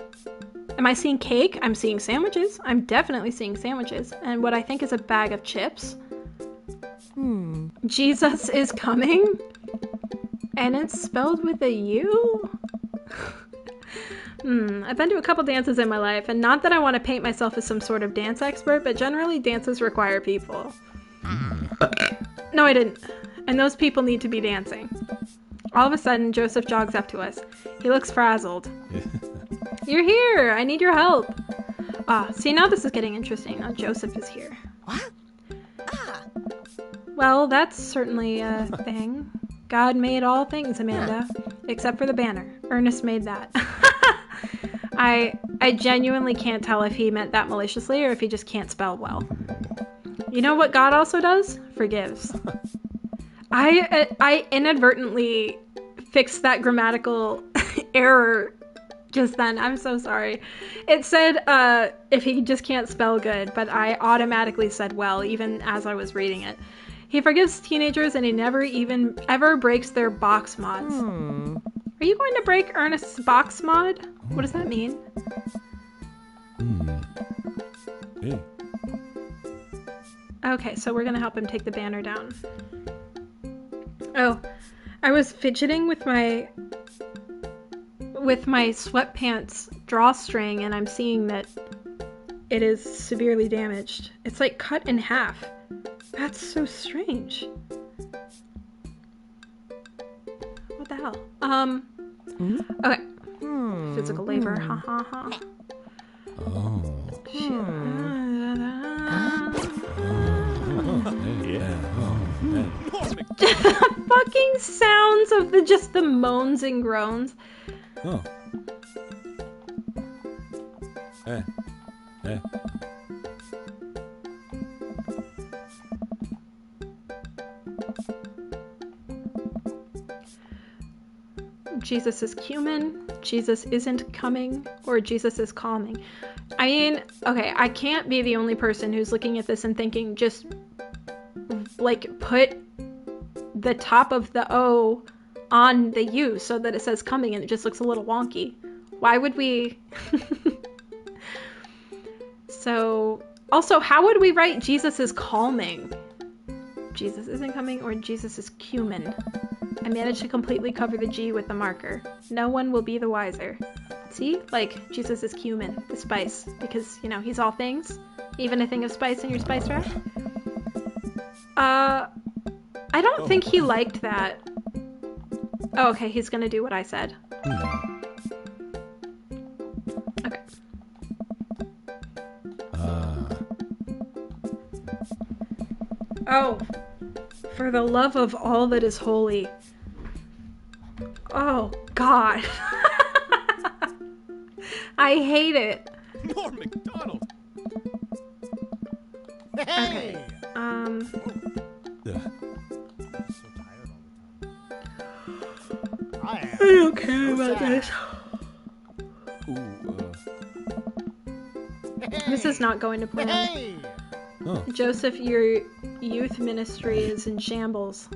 Am I seeing cake? I'm seeing sandwiches. I'm definitely seeing sandwiches. And what I think is a bag of chips. Jesus is coming? And it's spelled with a U? I've been to a couple dances in my life, and not that I want to paint myself as some sort of dance expert, but generally dances require people. No, I didn't. And those people need to be dancing. All of a sudden, Joseph jogs up to us. He looks frazzled. You're here! I need your help! See, now this is getting interesting. Now Joseph is here. What? Well, that's certainly a thing. God made all things, Amanda. Except for the banner. Ernest made that. I genuinely can't tell if he meant that maliciously or if he just can't spell well. You know what God also does? Forgives. I inadvertently fixed that grammatical error just then. I'm so sorry. It said if he just can't spell good, but I automatically said well, even as I was reading it. He forgives teenagers and he never even ever breaks their box mods. Are you going to break Ernest's box mod? What does that mean? Hey. Okay, so we're gonna help him take the banner down. Oh, I was fidgeting with my sweatpants drawstring, and I'm seeing that it is severely damaged. It's like cut in half. That's so strange. What the hell? Okay. Physical labor. Ha ha ha. Fucking sounds of the moans and groans. Oh. Hey. Jesus is cumin, Jesus isn't coming, or Jesus is calming. I mean, okay, I can't be the only person who's looking at this and thinking, just, like, put the top of the O on the U so that it says coming and it just looks a little wonky. Why would we... So, also, how would we write Jesus is calming? Jesus isn't coming, or Jesus is cumin. I managed to completely cover the G with the marker. No one will be the wiser. See? Like, Jesus is cumin, the spice. Because, you know, he's all things. Even a thing of spice in your spice rack. I don't think he liked that. Oh, okay, he's gonna do what I said. Okay. Oh. For the love of all that is holy. Oh, God. I hate it. Norm MacDonald! Hey! Okay. I am. I don't care about this. This is not going to plan. Hey! Joseph, your youth ministry is in shambles.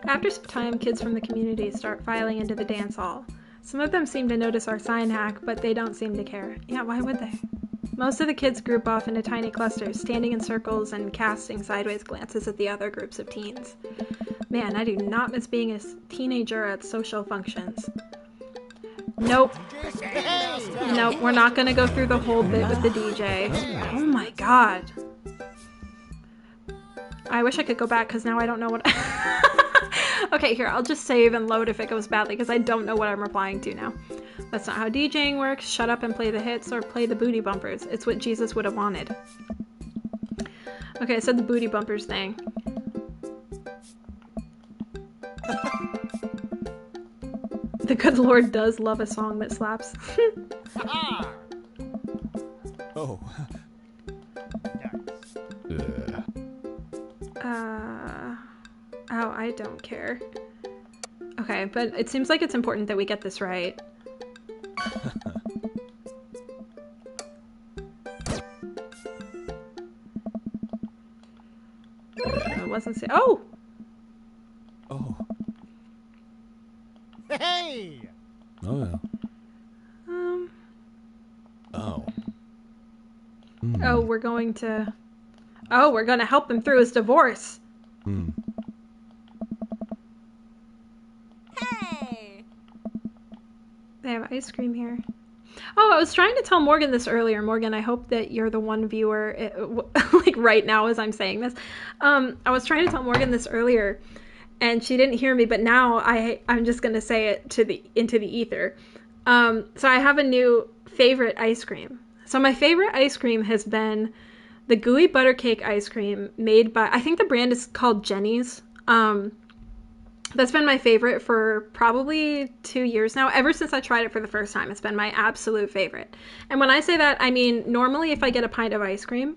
After some time, kids from the community start filing into the dance hall. Some of them seem to notice our sign hack, but they don't seem to care. Yeah, why would they? Most of the kids group off into tiny clusters, standing in circles and casting sideways glances at the other groups of teens. Man, I do not miss being a teenager at social functions. Nope. Nope, we're not gonna go through the whole bit with the DJ. Oh my god. I wish I could go back because now I don't know what... Okay, here, I'll just save and load if it goes badly because I don't know what I'm replying to now. That's not how DJing works. Shut up and play the hits or play the booty bumpers. It's what Jesus would have wanted. Okay, I said the booty bumpers thing. The good Lord does love a song that slaps. Oh. Oh, I don't care. Okay, but it seems like it's important that we get this right. It wasn't oh! Oh. Hey! Oh, yeah. Oh. Oh, we're going to... Oh, we're going to help him through his divorce. Hmm. Hey! They have ice cream here. Oh, I was trying to tell Morgan this earlier. Morgan, I hope that you're the one viewer, like right now as I'm saying this. I was trying to tell Morgan this earlier, and she didn't hear me, but now I'm just going to say it into the ether. So I have a new favorite ice cream. So my favorite ice cream has been the gooey butter cake ice cream made by, I think the brand is called Jenny's. That's been my favorite for probably 2 years now. Ever since I tried it for the first time, it's been my absolute favorite. And when I say that, I mean, normally if I get a pint of ice cream,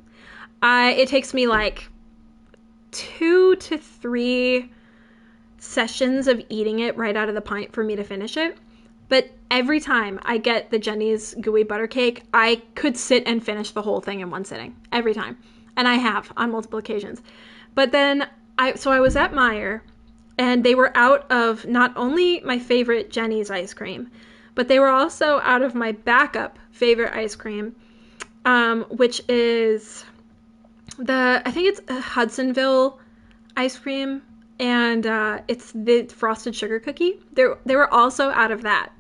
it takes me like 2 to 3 sessions of eating it right out of the pint for me to finish it. But every time I get the Jenny's gooey butter cake, I could sit and finish the whole thing in one sitting. Every time. And I have on multiple occasions. But then, I was at Meijer, and they were out of not only my favorite Jenny's ice cream, but they were also out of my backup favorite ice cream, which is I think it's a Hudsonville ice cream, and it's the frosted sugar cookie. They were also out of that.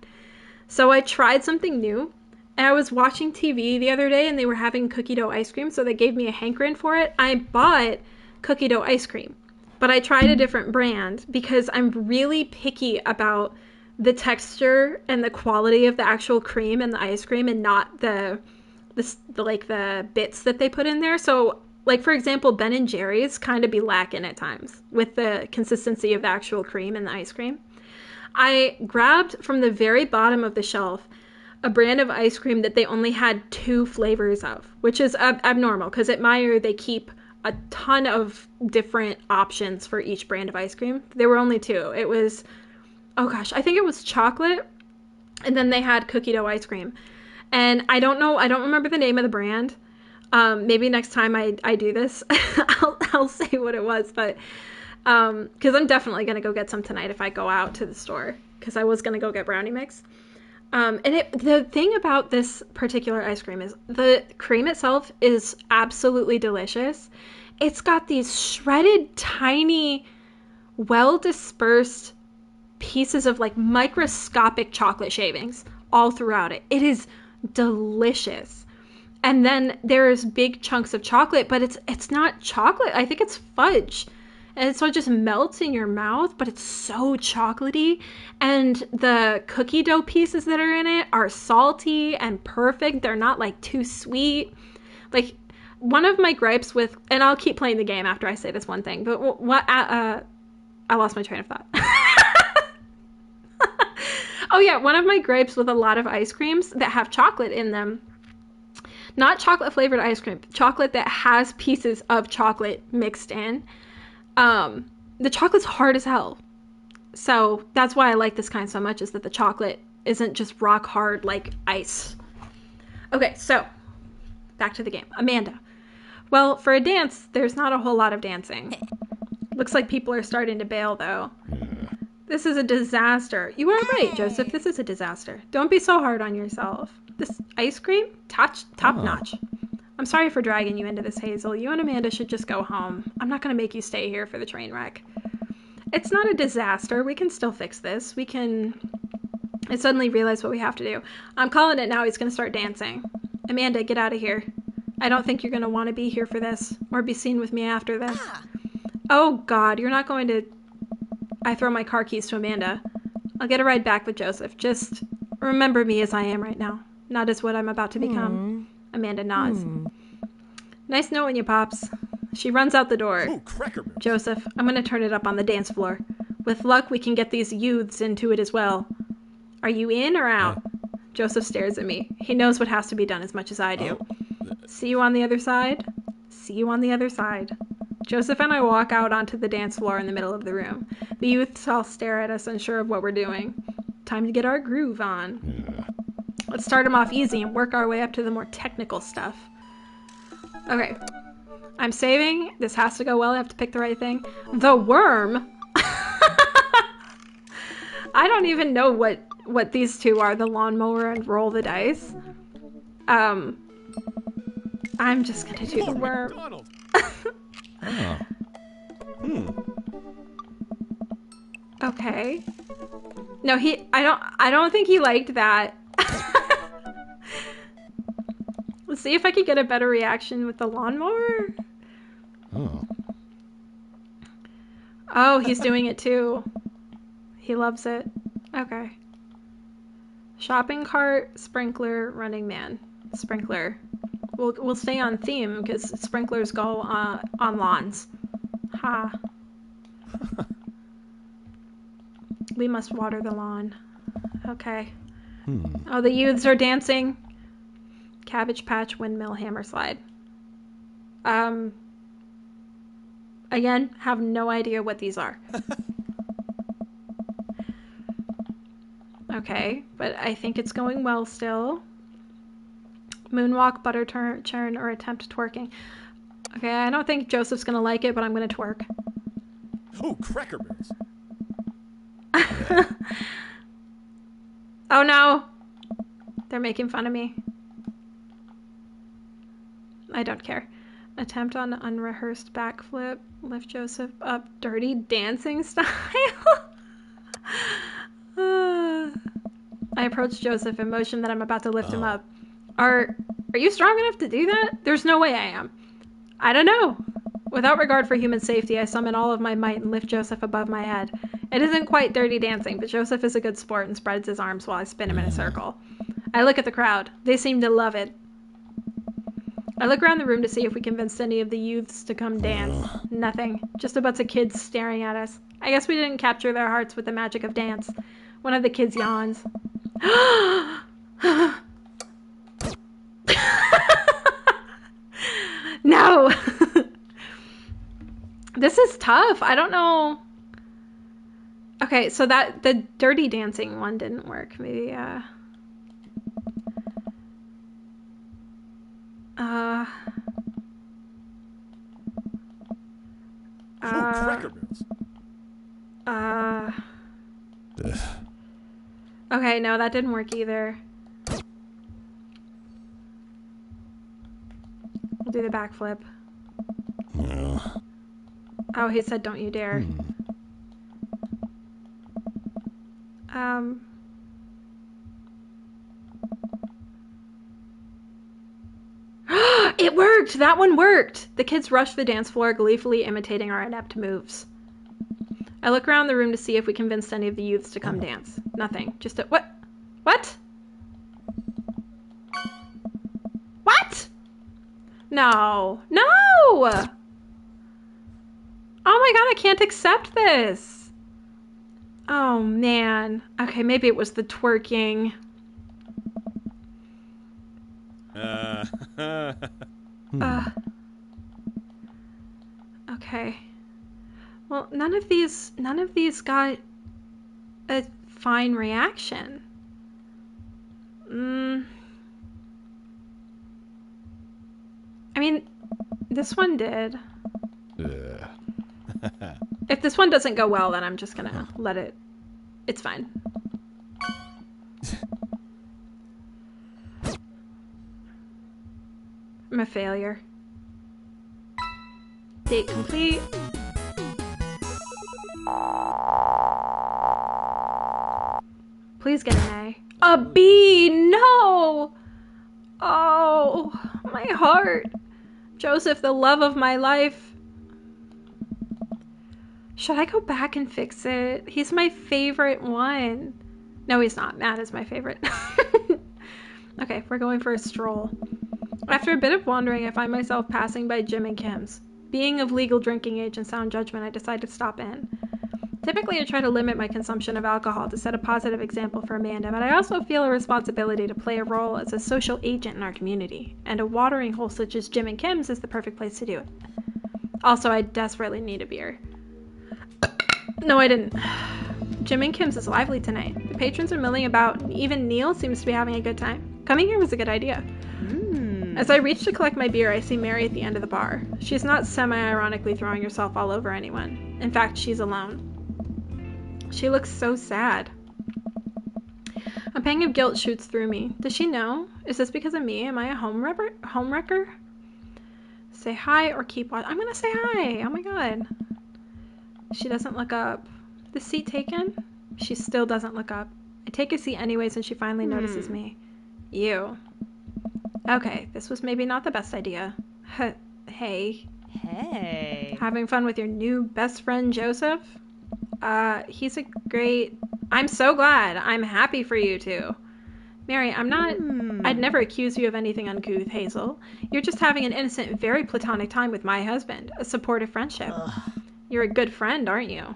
So I tried something new, and I was watching TV the other day, and they were having cookie dough ice cream, so they gave me a hankering for it. I bought cookie dough ice cream, but I tried a different brand because I'm really picky about the texture and the quality of the actual cream and the ice cream, and not the bits that they put in there. So, like, for example, Ben & Jerry's kind of be lacking at times with the consistency of the actual cream and the ice cream. I grabbed from the very bottom of the shelf a brand of ice cream that they only had 2 flavors of, which is abnormal because at Meijer they keep a ton of different options for each brand of ice cream. There were only 2. It was, oh gosh, I think it was chocolate, and then they had cookie dough ice cream. And I don't remember the name of the brand. Maybe next time I do this, I'll say what it was, but because I'm definitely going to go get some tonight if I go out to the store, because I was going to go get brownie mix. And the thing about this particular ice cream is the cream itself is absolutely delicious. It's got these shredded, tiny, well-dispersed pieces of like microscopic chocolate shavings all throughout it. It is delicious. And then there's big chunks of chocolate, but it's not chocolate. I think it's fudge. And so it just melts in your mouth, but it's so chocolatey. And the cookie dough pieces that are in it are salty and perfect. They're not like too sweet. Like, one of my gripes with, and I'll keep playing the game after I say this one thing, but I lost my train of thought. Oh yeah, one of my gripes with a lot of ice creams that have chocolate in them, not chocolate flavored ice cream, chocolate that has pieces of chocolate mixed in, the chocolate's hard as hell. So that's why I like this kind so much, is that the chocolate isn't just rock hard like ice. Okay, so back to the game. Amanda. Well, for a dance, there's not a whole lot of dancing. Looks like people are starting to bail, though. This is a disaster. You are right, Joseph. This is a disaster. Don't be so hard on yourself. This ice cream? Top notch. I'm sorry for dragging you into this, Hazel. You and Amanda should just go home. I'm not going to make you stay here for the train wreck. It's not a disaster. We can still fix this. We can I suddenly realized what we have to do. I'm calling it now. He's going to start dancing. Amanda, get out of here. I don't think you're going to want to be here for this or be seen with me after this. Oh, God, you're not going to... I throw my car keys to Amanda. I'll get a ride back with Joseph. Just remember me as I am right now, not as what I'm about to become. Amanda nods. Nice knowing you, Pops. She runs out the door. Ooh, cracker barrels. Joseph, I'm going to turn it up on the dance floor. With luck, we can get these youths into it as well. Are you in or out? Joseph stares at me. He knows what has to be done as much as I do. See you on the other side? See you on the other side. Joseph and I walk out onto the dance floor in the middle of the room. The youths all stare at us, unsure of what we're doing. Time to get our groove on. Let's start them off easy and work our way up to the more technical stuff. Okay. I'm saving. This has to go well. I have to pick the right thing. The worm? I don't even know what these two are. The lawnmower and roll the dice. I'm just gonna do the worm. McDonald. Oh. Okay. No, I don't think he liked that. Let's see if I could get a better reaction with the lawnmower. Oh. Oh, he's doing it too. He loves it. Okay. Shopping cart, sprinkler, running man. Sprinkler. We'll stay on theme because sprinklers go on lawns. Ha. We must water the lawn. Okay. Oh, the youths are dancing. Cabbage Patch, windmill, hammer slide. Again, have no idea what these are. Okay, but I think it's going well still. Moonwalk, butter churn, or attempt twerking. Okay, I don't think Joseph's gonna like it, but I'm gonna twerk. Ooh, cracker barrels. Oh no! They're making fun of me. I don't care. Attempt on unrehearsed backflip. Lift Joseph up. Dirty dancing style. I approach Joseph and motion that I'm about to lift him up. Are you strong enough to do that? There's no way I am. I don't know. Without regard for human safety, I summon all of my might and lift Joseph above my head. It isn't quite dirty dancing, but Joseph is a good sport and spreads his arms while I spin him in a circle. I look at the crowd. They seem to love it. I look around the room to see if we convinced any of the youths to come dance. Nothing. Just a bunch of kids staring at us. I guess we didn't capture their hearts with the magic of dance. One of the kids yawns. No! This is tough. I don't know. Okay, so the dirty dancing one didn't work. Maybe, Ooh, cracker barrels. Okay, no, that didn't work either. We'll do the backflip. Oh, he said don't you dare. It worked! That one worked! The kids rushed the dance floor, gleefully imitating our inept moves. I look around the room to see if we convinced any of the youths to come dance. Nothing. Just a... What? What? What? No. No! Oh my god, I can't accept this. Oh man. Okay, maybe it was the twerking. Okay. Well, none of these got a fine reaction. I mean, this one did. If this one doesn't go well, then I'm just gonna let it. It's fine. I'm a failure. Date complete. Please get an A. A B! No! Oh, my heart. Joseph, the love of my life. Should I go back and fix it? He's my favorite one. No, he's not. Matt is my favorite. Okay, we're going for a stroll. After a bit of wandering, I find myself passing by Jim and Kim's. Being of legal drinking age and sound judgment, I decide to stop in. Typically, I try to limit my consumption of alcohol to set a positive example for Amanda, but I also feel a responsibility to play a role as a social agent in our community, and a watering hole such as Jim and Kim's is the perfect place to do it. Also, I desperately need a beer. No, I didn't. Jim and Kim's is lively tonight. The patrons are milling about, and even Neil seems to be having a good time. Coming here was a good idea. As I reach to collect my beer, I see Mary at the end of the bar. She's not semi-ironically throwing herself all over anyone. In fact, she's alone. She looks so sad. A pang of guilt shoots through me. Does she know? Is this because of me? Am I a homewrecker? Say hi or keep watching. I'm gonna say hi. Oh my god. She doesn't look up. The seat taken? She still doesn't look up. I take a seat anyways and she finally notices me. You. Okay, this was maybe not the best idea. Hey. Hey. Having fun with your new best friend, Joseph? He's a great... I'm so glad. I'm happy for you two. Mary, I'm not... I'd never accuse you of anything uncouth, Hazel. You're just having an innocent, very platonic time with my husband. A supportive friendship. You're a good friend, aren't you?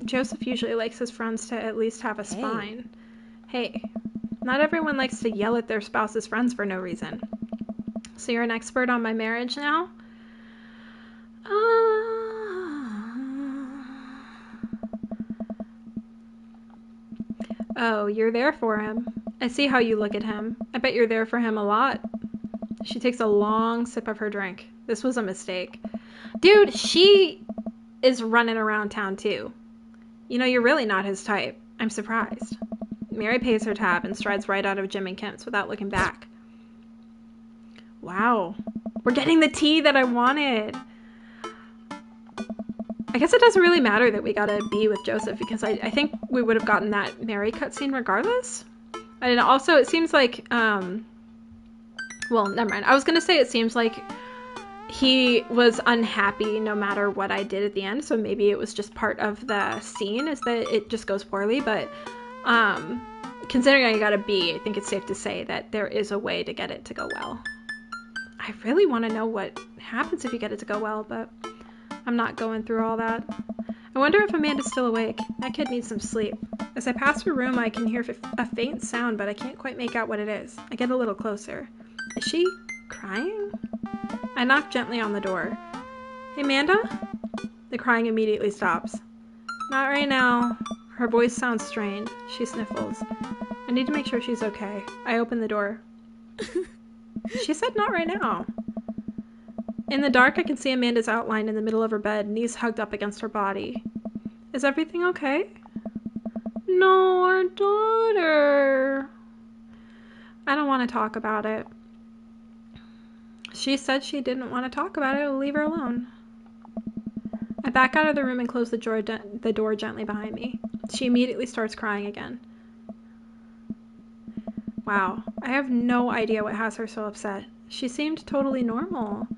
Joseph usually likes his friends to at least have a spine. Hey, not everyone likes to yell at their spouse's friends for no reason. So you're an expert on my marriage now? Oh, you're there for him. I see how you look at him. I bet you're there for him a lot. She takes a long sip of her drink. This was a mistake. Dude, she is running around town too. You know, you're really not his type. I'm surprised. Mary pays her tab and strides right out of Jim and Kim's without looking back. Wow. We're getting the tea that I wanted. I guess it doesn't really matter that we got a B with Joseph because I think we would have gotten that Mary cutscene regardless. And also it seems like, well, never mind. I was going to say it seems like he was unhappy no matter what I did at the end. So maybe it was just part of the scene is that it just goes poorly. But considering I got a B, I think it's safe to say that there is a way to get it to go well. I really want to know what happens if you get it to go well, but I'm not going through all that. I wonder if Amanda's still awake. That kid needs some sleep. As I pass her room, I can hear a faint sound, but I can't quite make out what it is. I get a little closer. Is she crying? I knock gently on the door. Hey, Amanda? The crying immediately stops. Not right now. Her voice sounds strained. She sniffles. I need to make sure she's okay. I open the door. She said not right now. In the dark, I can see Amanda's outline in the middle of her bed, knees hugged up against her body. Is everything okay? No, our daughter. I don't want to talk about it. She said she didn't want to talk about it. I'll leave her alone. I back out of the room and close the door gently behind me. She immediately starts crying again. Wow, I have no idea what has her so upset. She seemed totally normal.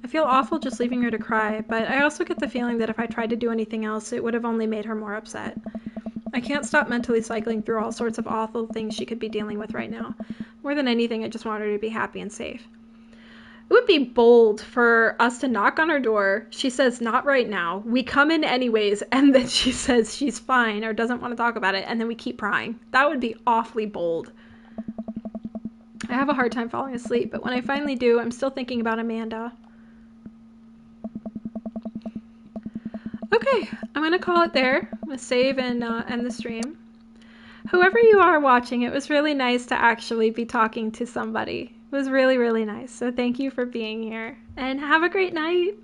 I feel awful just leaving her to cry, but I also get the feeling that if I tried to do anything else, it would have only made her more upset. I can't stop mentally cycling through all sorts of awful things she could be dealing with right now. More than anything, I just want her to be happy and safe. It would be bold for us to knock on her door. She says, not right now. We come in anyways, and then she says she's fine or doesn't want to talk about it, and then we keep prying. That would be awfully bold. I have a hard time falling asleep, but when I finally do, I'm still thinking about Amanda. Okay, I'm going to call it there. I'm going to save and end the stream. Whoever you are watching, it was really nice to actually be talking to somebody. It was really, really nice. So thank you for being here, and have a great night.